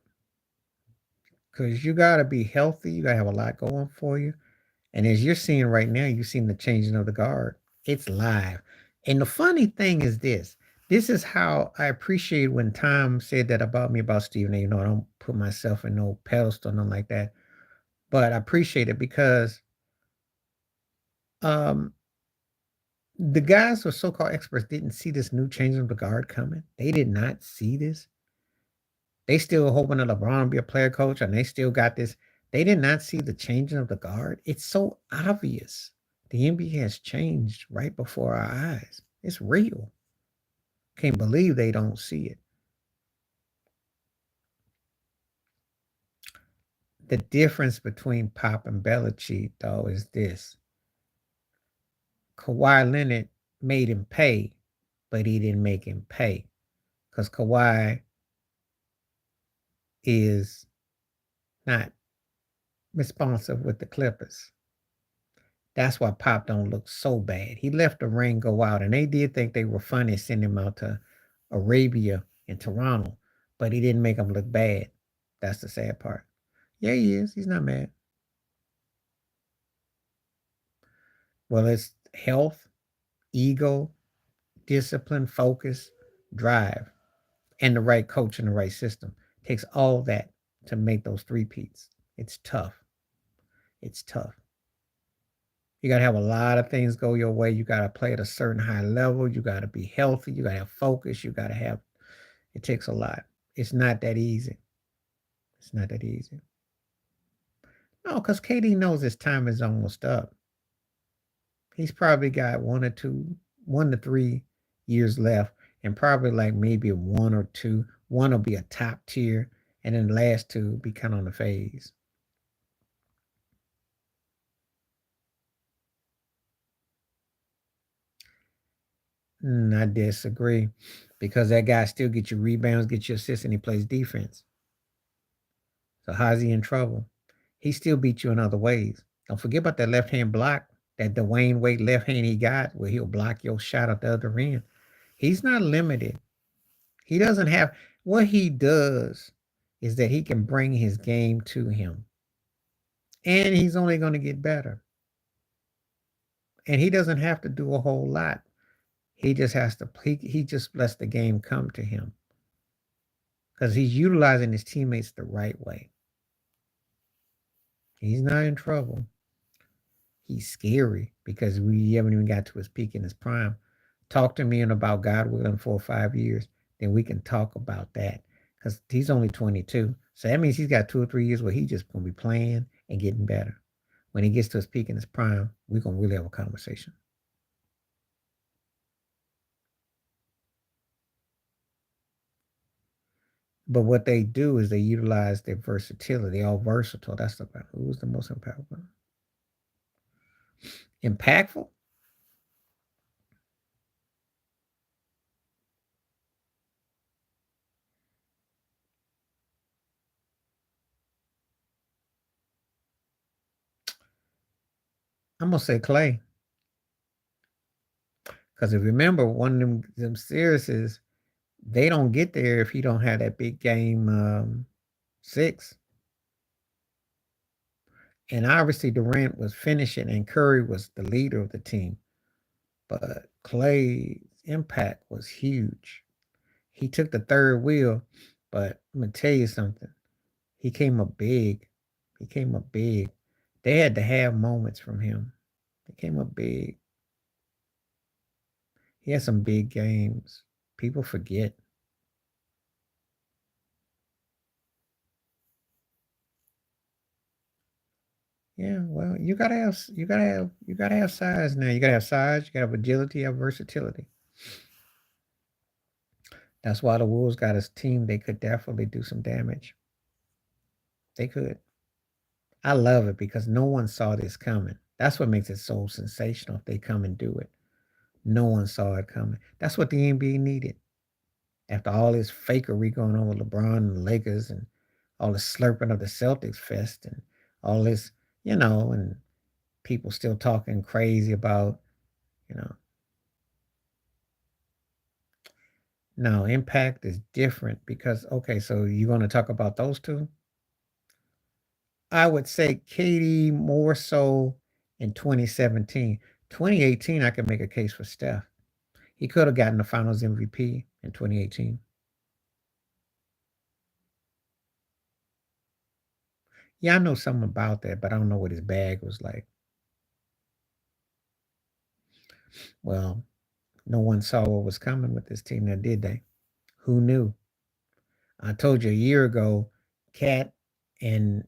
because you got to be healthy. You got to have a lot going for you. And as you're seeing right now, you've seen the changing of the guard. It's live. And the funny thing is this. This is how I appreciate when Tom said that about me about Stephen A. You know, I don't put myself in no pedestal, nothing like that. But I appreciate it because um, the guys who are so-called experts didn't see this new changing of the guard coming. They did not see this. They still hoping that LeBron will be a player coach, and they still got this. They did not see the changing of the guard. It's so obvious. The NBA has changed right before our eyes. It's real. Can't believe they don't see it. The difference between Pop and Belichick, though, is this. Kawhi Leonard made him pay, but he didn't make him pay. Because Kawhi is not responsive with the Clippers. That's why Pop don't look so bad. He left the ring go out, and they did think they were funny sending him out to Arabia and Toronto, but he didn't make him look bad. That's the sad part. Yeah, he is. He's not mad. Well, it's health, ego, discipline, focus, drive, and the right coach and the right system. It takes all that to make those three-peats. It's tough. It's tough. You got to have a lot of things go your way. You got to play at a certain high level. You got to be healthy. You got to have focus. You got to have, it takes a lot. It's not that easy. It's not that easy. No, because KD knows his time is almost up. He's probably got 1 to 3 years left, and probably like maybe 1 or 2. One will be a top tier, and then the last two be kind of on the phase. I disagree because that guy still gets you rebounds, gets you assists, and he plays defense. So how's he in trouble? He still beat you in other ways. Don't forget about that left hand block, that Dwayne Wade left hand he got where he'll block your shot at the other end. He's not limited. He doesn't have, what he does is that he can bring his game to him. And he's only going to get better. And he doesn't have to do a whole lot. He just has to, he just lets the game come to him. Because he's utilizing his teammates the right way. He's not in trouble. He's scary because we haven't even got to his peak in his prime. Talk to me in about, God willing, 4 or 5 years, then we can talk about that. Because he's only 22. So that means he's got 2 or 3 years where he's just going to be playing and getting better. When he gets to his peak in his prime, we're going to really have a conversation. But what they do is they utilize their versatility. They're all versatile. That's the point. Who's the most impactful? Impactful? I'm going to say Clay. Because if you remember, one of them series is they don't get there if he don't have that big game 6. And obviously Durant was finishing and Curry was the leader of the team. But Clay's impact was huge. He took the third wheel, but I'm gonna tell you something. He came up big. He came up big. They had to have moments from him. He came up big. He had some big games. People forget. Yeah, well, you gotta have size now. You gotta have size, you gotta have agility, you have versatility. That's why the Wolves got a team they could definitely do some damage. They could. I love it because no one saw this coming. That's what makes it so sensational if they come and do it. No one saw it coming. That's what the NBA needed. After all this fakery going on with LeBron and the Lakers and all the slurping of the Celtics fest and all this, and people still talking crazy about, you know, no, Impact is different because, okay, so you're going to talk about those two? I would say Katie more so in 2017. 2018, I could make a case for Steph. He could have gotten the finals MVP in 2018. Yeah, I know something about that, but I don't know what his bag was like. Well, no one saw what was coming with this team now, did they? Who knew? I told you a year ago, Cat and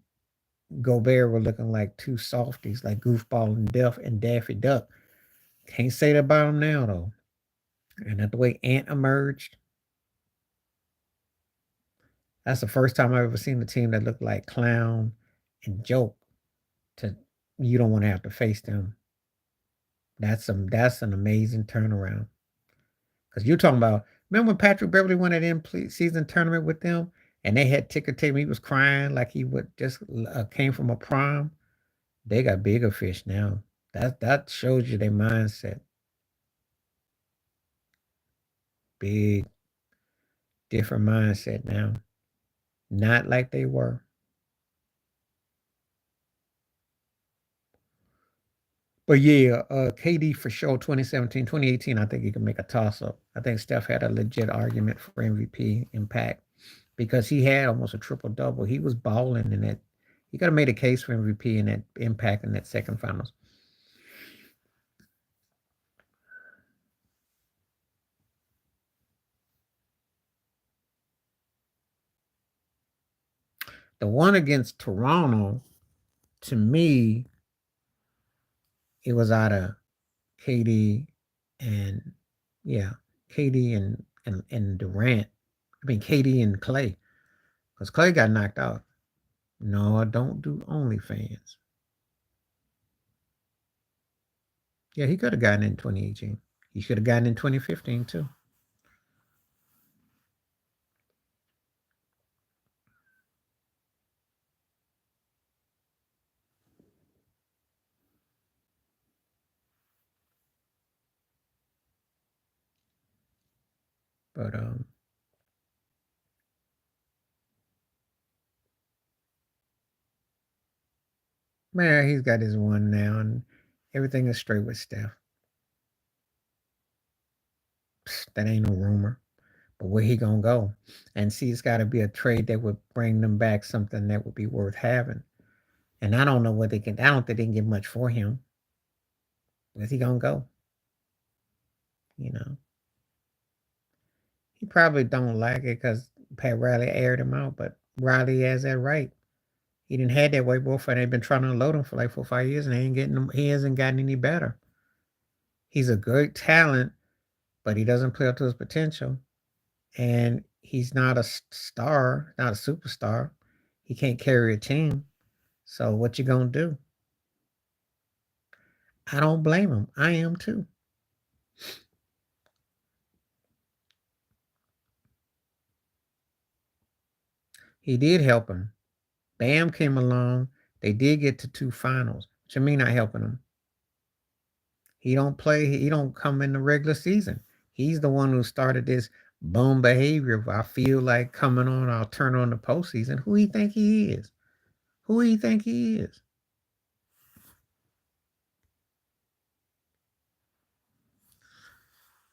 Gobert were looking like two softies, like Goofball and Duff and Daffy Duck. Can't say that about them now, though. And that the way Ant emerged, that's the first time I've ever seen a team that looked like Clown and Joke. To you don't want to have to face them. That's an amazing turnaround. Because you're talking about, remember when Patrick Beverly won that in season tournament with them, and they had ticker tape. He was crying like he would just came from a prom. They got bigger fish now. That shows you their mindset. Big, different mindset now. Not like they were. But yeah, KD for sure 2017, 2018, I think you can make a toss up. I think Steph had a legit argument for MVP impact because he had almost a triple double. He was balling in that. He could have made a case for MVP in that impact in that second finals. The one against Toronto, to me, it was out of KD and yeah, KD and Durant. I mean KD and Clay, because Clay got knocked out. No, I don't do OnlyFans. Yeah, he could have gotten in 2018. He should have gotten in 2015 too. But man, he's got his one now, and everything is straight with Steph. That ain't no rumor. But where he gonna go? And see, it's got to be a trade that would bring them back something that would be worth having. And I don't know what they can. I don't think they can get much for him. Where's he gonna go? You know, he probably don't like it because Pat Riley aired him out. But Riley has that right. He didn't have that white boyfriend. They've been trying to unload him for like 4 or 5 years, and they ain't getting him. He hasn't gotten any better. He's a great talent, but he doesn't play up to his potential. And he's not a star, not a superstar. He can't carry a team. So what you gonna do? I don't blame him. I am too. He did help him. Bam came along. They did get to two finals. What you mean not helping him? He don't play. He don't come in the regular season. He's the one who started this bum behavior. I feel like coming on. I'll turn on the postseason. Who he think he is? Who he think he is?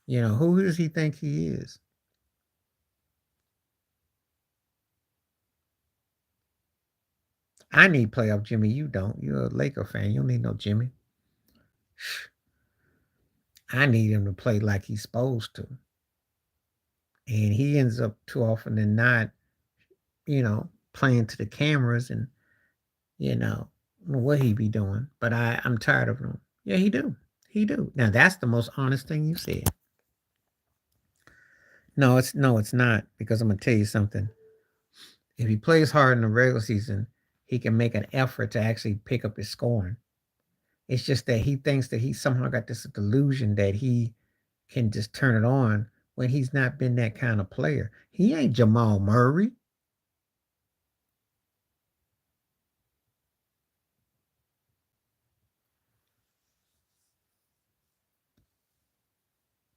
Who does he think he is? I need playoff Jimmy. You don't. You're a Laker fan. You don't need no Jimmy. I need him to play like he's supposed to. And he ends up too often than not, playing to the cameras and, what he be doing. But I'm tired of him. Yeah, he do. He do. Now that's the most honest thing you said. No, it's not. Because I'm gonna tell you something. If he plays hard in the regular season, he can make an effort to actually pick up his scoring. It's just that he thinks that he somehow got this delusion that he can just turn it on when he's not been that kind of player. He ain't Jamal Murray.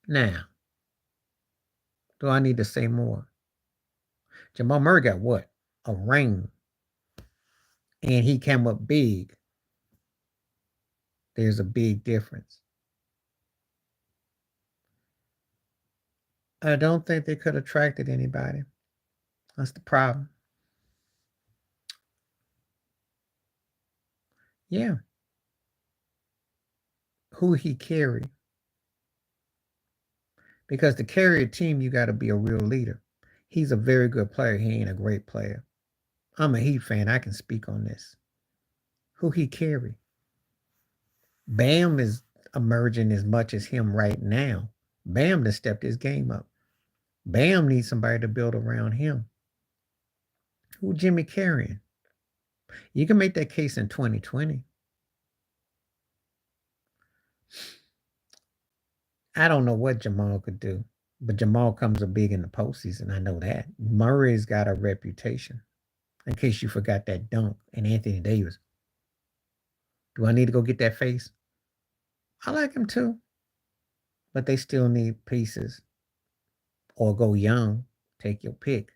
Now, do I need to say more? Jamal Murray got what? A ring. And he came up big. There's a big difference. I don't think they could have attracted anybody. That's the problem. Yeah. Who he carry. Because to carry a team, you got to be a real leader. He's a very good player. He ain't a great player. I'm a Heat fan. I can speak on this. Who he carry? Bam is emerging as much as him right now. Bam has stepped his game up. Bam needs somebody to build around him. Who Jimmy carrying? You can make that case in 2020. I don't know what Jamal could do, but Jamal comes up big in the postseason. I know that. Murray's got a reputation. In case you forgot that dunk and Anthony Davis. Do I need to go get that face? I like him too. But they still need pieces. Or go young. Take your pick.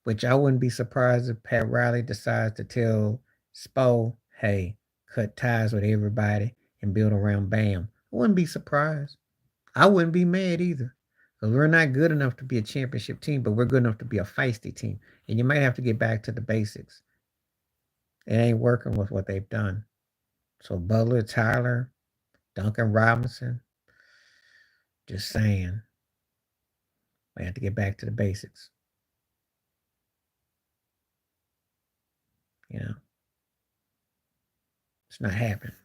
Which I wouldn't be surprised if Pat Riley decides to tell Spo, hey, cut ties with everybody and build around Bam. I wouldn't be surprised. I wouldn't be mad either. Because we're not good enough to be a championship team, but we're good enough to be a feisty team. And you might have to get back to the basics. It ain't working with what they've done. So Butler, Tyler, Duncan Robinson, just saying. We have to get back to the basics. You know, it's not happening.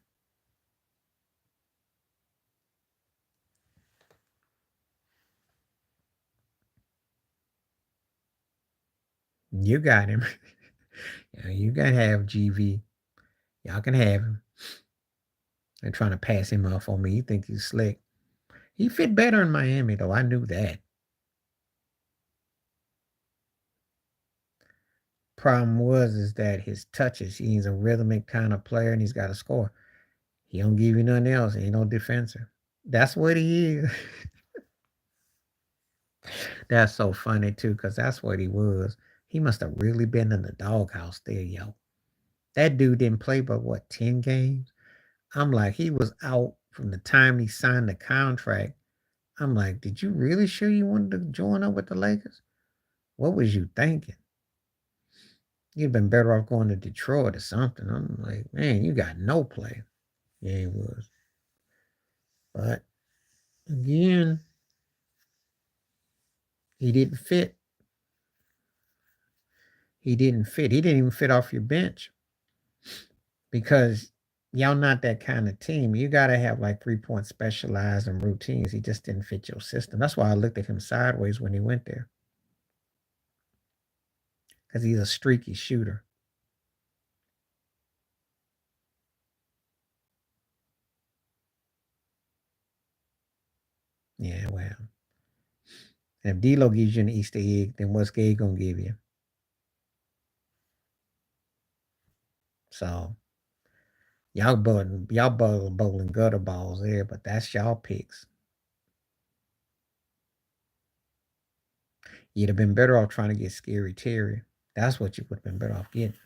You got him. You can have GV. Y'all can have him. They're trying to pass him off on me. You think he's slick. He fit better in Miami, though. I knew that. Problem is that his touches, he's a rhythmic kind of player and he's got to score. He don't give you nothing else. He ain't no defender. That's what he is. That's so funny, too, because that's what he was. He must have really been in the doghouse there, yo. That dude didn't play but, 10 games? I'm like, he was out from the time he signed the contract. I'm like, did you really sure you wanted to join up with the Lakers? What was you thinking? You'd been better off going to Detroit or something. I'm like, man, you got no play. Yeah, he was. But again, he didn't fit. He didn't fit. He didn't even fit off your bench because y'all not that kind of team. You got to have like 3-point specialized and routines. He just didn't fit your system. That's why I looked at him sideways when he went there because he's a streaky shooter. Yeah, well. And if D-Lo gives you an Easter egg, then what's Gabe going to give you? So y'all bowling gutter balls there, but that's y'all picks. You'd have been better off trying to get Scary Terry. That's what you would have been better off getting.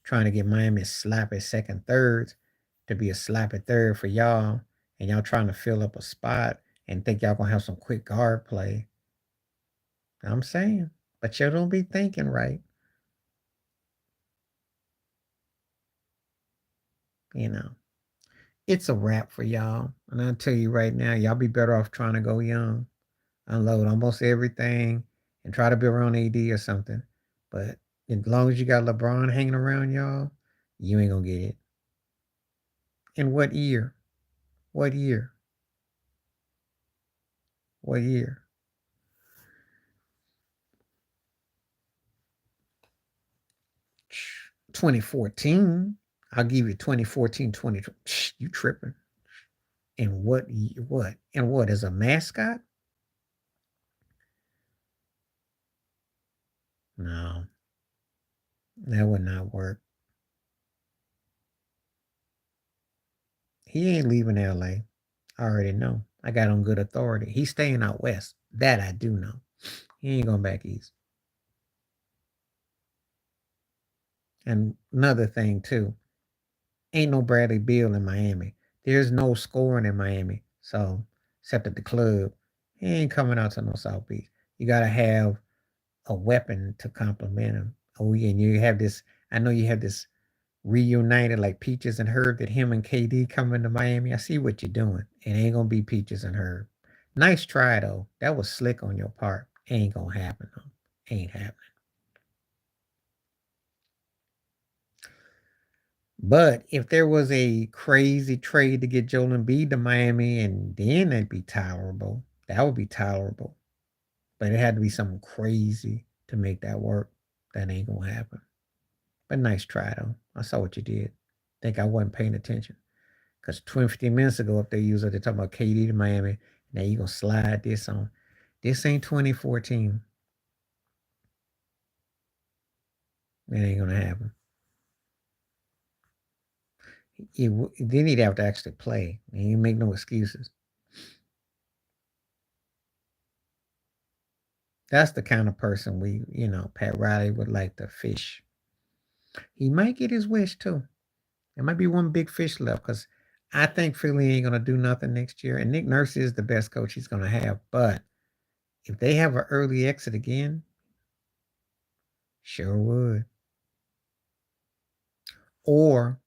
Trying to get Miami slappy second thirds to be a slappy third for y'all, and y'all trying to fill up a spot and think y'all gonna have some quick guard play. I'm saying, but you don't be thinking right. You know, it's a wrap for y'all. And I'll tell you right now, y'all be better off trying to go young, unload almost everything, and try to be around AD or something. But as long as you got LeBron hanging around y'all, you ain't gonna get it. In what year? What year? What year? 2014. I'll give you 2014, 2020. You tripping. And what? And what, as a mascot? No, that would not work. He ain't leaving LA. I already know. I got on good authority. He's staying out west. That I do know. He ain't going back east. And another thing too, ain't no Bradley Beal in Miami. There's no scoring in Miami. So except at the club, he ain't coming out to no South Beach. You gotta have a weapon to complement him. Oh yeah, and you have this. I know you have this reunited like Peaches and Herb that him and KD coming to Miami. I see what you're doing. It ain't gonna be Peaches and Herb. Nice try though. That was slick on your part. Ain't gonna happen though. Ain't happening. But if there was a crazy trade to get Joel Embiid to Miami, and then that'd be tolerable. That would be tolerable. But it had to be something crazy to make that work. That ain't gonna happen. But nice try though. I saw what you did. Think I wasn't paying attention. Because 15 minutes ago, if they use it, they're talking about KD to Miami. Now you're gonna slide this on. This ain't 2014. It ain't gonna happen. Then he'd have to actually play. And you make no excuses. That's the kind of person Pat Riley would like to fish. He might get his wish too. There might be one big fish left because I think Philly ain't gonna do nothing next year. And Nick Nurse is the best coach he's gonna have. But if they have an early exit again, sure would. Or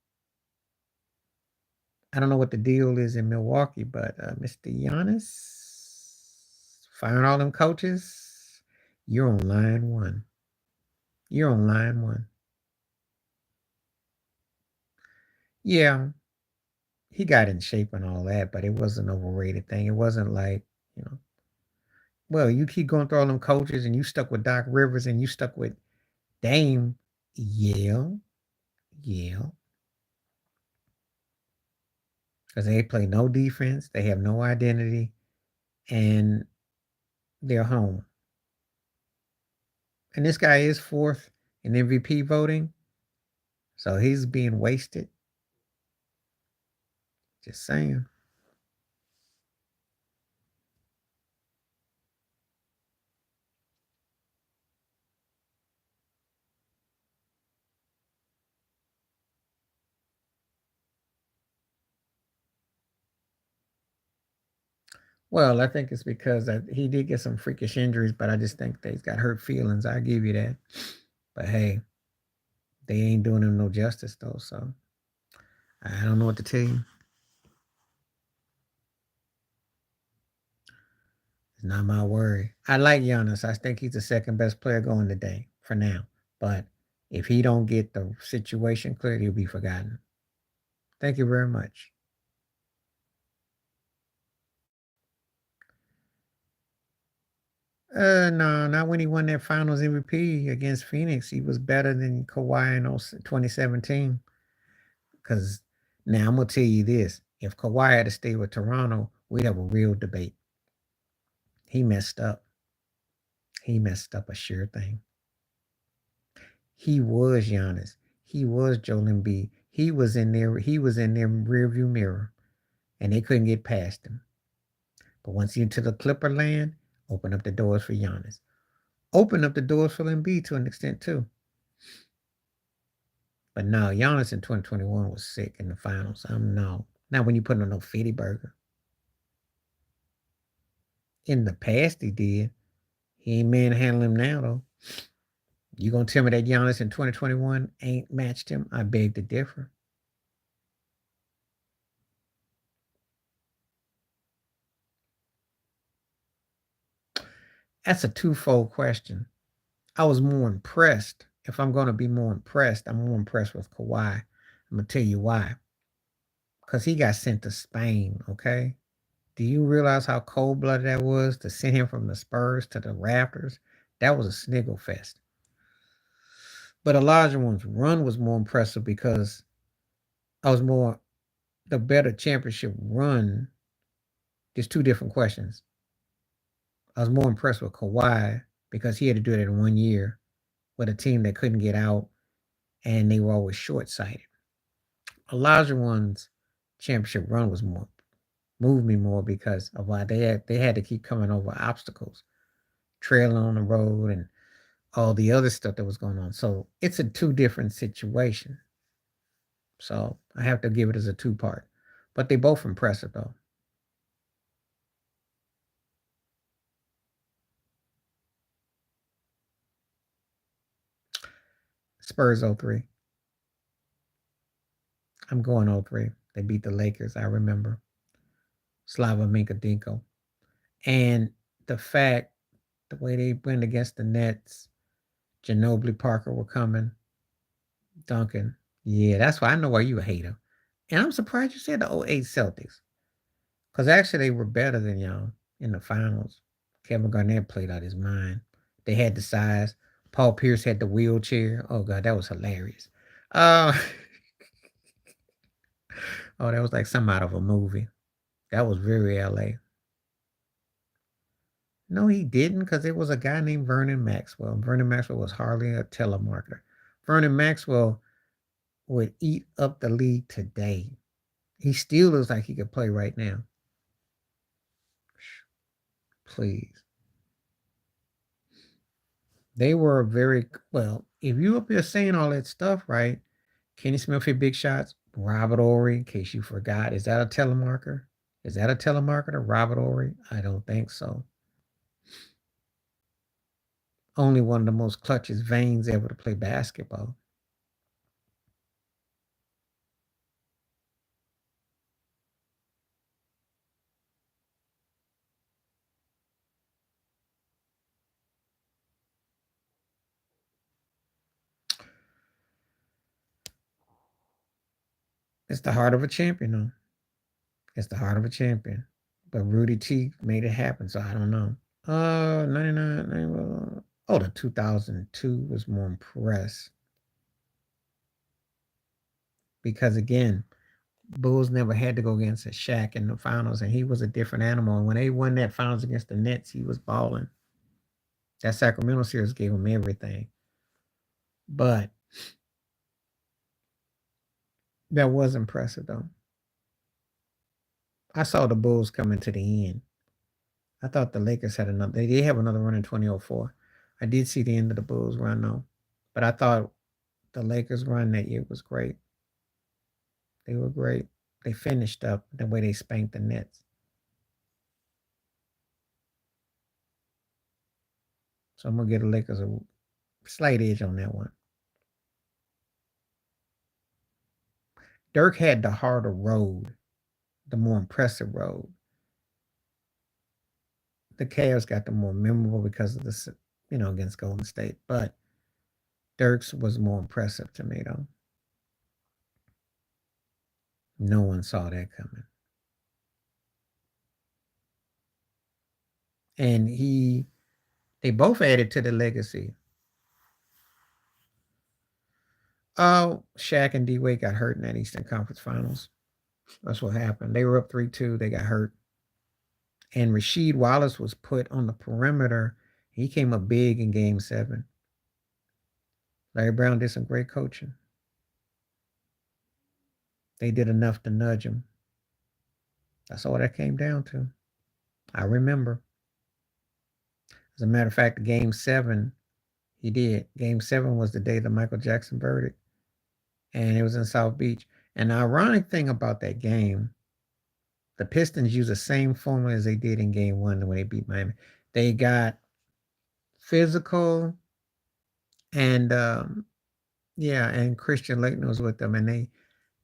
I don't know what the deal is in Milwaukee, but Mr. Giannis firing all them coaches, you're on line one. You're on line one. Yeah, he got in shape and all that, but it was an overrated thing. It wasn't like, well, you keep going through all them coaches and you stuck with Doc Rivers and you stuck with Dame. Yeah, yeah. Because they play no defense, they have no identity, and they're home. And this guy is fourth in MVP voting, so he's being wasted. Just saying. Well, I think it's because he did get some freakish injuries, but I just think that he's got hurt feelings. I give you that. But hey, they ain't doing him no justice though, so I don't know what to tell you. It's not my worry. I like Giannis. I think he's the second best player going today for now. But if he don't get the situation cleared, he'll be forgotten. Thank you very much. No, not when he won that Finals MVP against Phoenix. He was better than Kawhi in 2017. Because now I'm gonna tell you this: if Kawhi had to stay with Toronto, we'd have a real debate. He messed up. He messed up a sure thing. He was Giannis. He was Joel Embiid. He was in there. He was in their rearview mirror, and they couldn't get past him. But once he into the Clipper land, open up the doors for Giannis. Open up the doors for Embiid to an extent too. But no, Giannis in 2021 was sick in the finals. No. Not when you put on no fitty burger. In the past, he did. He ain't manhandling him now, though. You gonna tell me that Giannis in 2021 ain't matched him? I beg to differ. That's a twofold question. I was more impressed. If I'm gonna be more impressed, I'm more impressed with Kawhi. I'm gonna tell you why. Because he got sent to Spain, okay? Do you realize how cold blooded that was to send him from the Spurs to the Raptors? That was a sniggle fest. But Elijah One's run was more impressive because I was more the better championship run. There's two different questions. I was more impressed with Kawhi because he had to do it in 1 year with a team that couldn't get out and they were always short sighted. Elijah One's championship run was more moved me more because of why they had to keep coming over obstacles, trailing on the road, and all the other stuff that was going on. So it's a two different situation. So I have to give it as a two part. But they both impressive though. Spurs 03. I'm going 03. They beat the Lakers, I remember. Slava Minkadinko. And the fact, the way they went against the Nets, Ginobili Parker were coming, Duncan. Yeah, that's why I know why you a hater. And I'm surprised you said the '08 Celtics. Because actually they were better than y'all in the finals. Kevin Garnett played out his mind. They had the size. Paul Pierce had the wheelchair. Oh god, that was hilarious. Uh oh, that was like something out of a movie. That was very LA. No, he didn't, because it was a guy named Vernon Maxwell. Vernon Maxwell was hardly a telemarketer. Vernon Maxwell would eat up the league today. He still looks like he could play right now. Please. They were very well. If you up here saying all that stuff, right? Kenny Smith hit big shots. Robert Ory, in case you forgot, is that a telemarketer? Is that a telemarketer, Robert Ory? I don't think so. Only one of the most clutchest veins ever to play basketball. It's the heart of a champion, though. It's the heart of a champion. But Rudy T made it happen, so I don't know. 99, 90, oh, the 2002 was more impressed. Because again, Bulls never had to go against a Shaq in the finals, and he was a different animal. And when they won that finals against the Nets, he was balling. That Sacramento series gave him everything. But that was impressive, though. I saw the Bulls coming to the end. I thought the Lakers had another. They did have another run in 2004. I did see the end of the Bulls run, though. But I thought the Lakers run that year was great. They were great. They finished up the way they spanked the Nets. So I'm going to give the Lakers a slight edge on that one. Dirk had the harder road, the more impressive road. The Cavs got the more memorable because of the, against Golden State. But Dirk's was more impressive to me, though. No one saw that coming. And they both added to the legacy. Oh, Shaq and D-Wade got hurt in that Eastern Conference Finals. That's what happened. They were up 3-2. They got hurt. And Rasheed Wallace was put on the perimeter. He came up big in Game 7. Larry Brown did some great coaching. They did enough to nudge him. That's all that came down to. I remember. As a matter of fact, Game 7, he did. Game 7 was the day of the Michael Jackson verdict. And it was in South Beach. And the ironic thing about that game, the Pistons used the same formula as they did in Game 1 when they beat Miami. They got physical, and and Christian Laettner was with them, and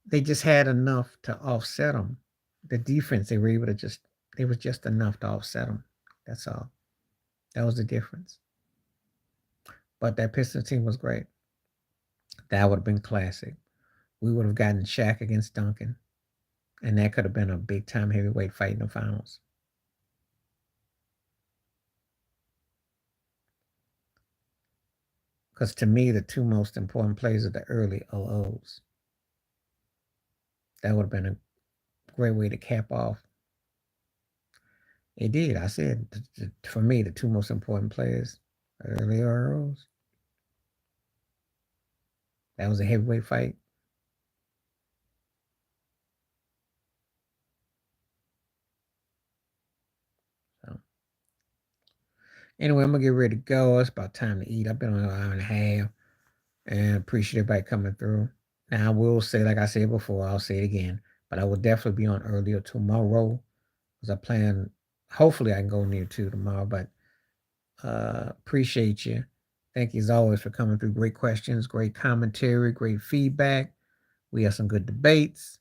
they just had enough to offset them. The defense, they were able to it was just enough to offset them. That's all. That was the difference. But that Pistons team was great. That would have been classic. We would have gotten Shaq against Duncan, and that could have been a big time heavyweight fight in the finals. Because to me, the two most important players are the early OOs. That would have been a great way to cap off. It did. I said, for me, the two most important players are early OOs. That was a heavyweight fight. Anyway, I'm gonna get ready to go. It's about time to eat. I've been on an hour and a half, and appreciate everybody coming through. Now I will say, like I said before, I'll say it again, but I will definitely be on earlier tomorrow because I plan. Hopefully, I can go near 2 tomorrow. But appreciate you. Thank you as always for coming through. Great questions, great commentary, great feedback. We had some good debates.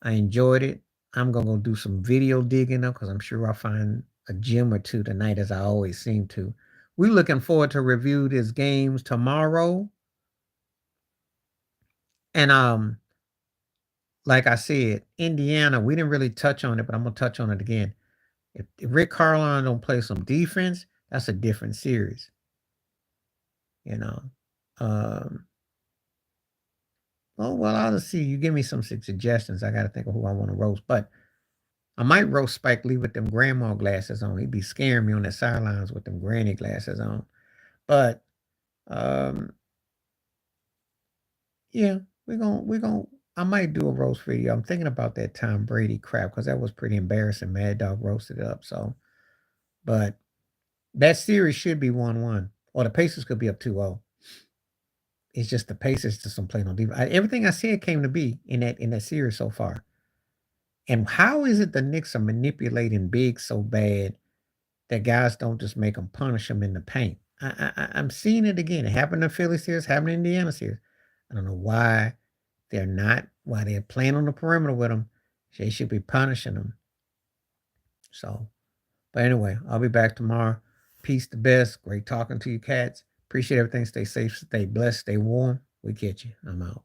I enjoyed it. I'm gonna go do some video digging up because I'm sure I'll find a gem or two tonight, as I always seem to. We're looking forward to review these games tomorrow. And like I said, Indiana, we didn't really touch on it, but I'm gonna touch on it again. If Rick Carlisle don't play some defense, that's a different series. You know. Well, I'll just see. You give me some suggestions. I got to think of who I want to roast, but I might roast Spike Lee with them grandma glasses on. He'd be scaring me on the sidelines with them granny glasses on. But yeah, we're gonna. I might do a roast video. I'm thinking about that Tom Brady crap because that was pretty embarrassing. Mad Dog roasted it up. So, but that series should be 1-1, or the Pacers could be up 2-0. It's just the Pacers just don't play no defense. Everything I said came to be in that series so far. And how is it the Knicks are manipulating Big so bad that guys don't just make them punish them in the paint? I'm seeing it again. It happened in Philly series, happened in Indiana series. I don't know why why they're playing on the perimeter with them. They should be punishing them. So, but anyway, I'll be back tomorrow. Peace the best. Great talking to you, cats. Appreciate everything. Stay safe, stay blessed, stay warm. We catch you. I'm out.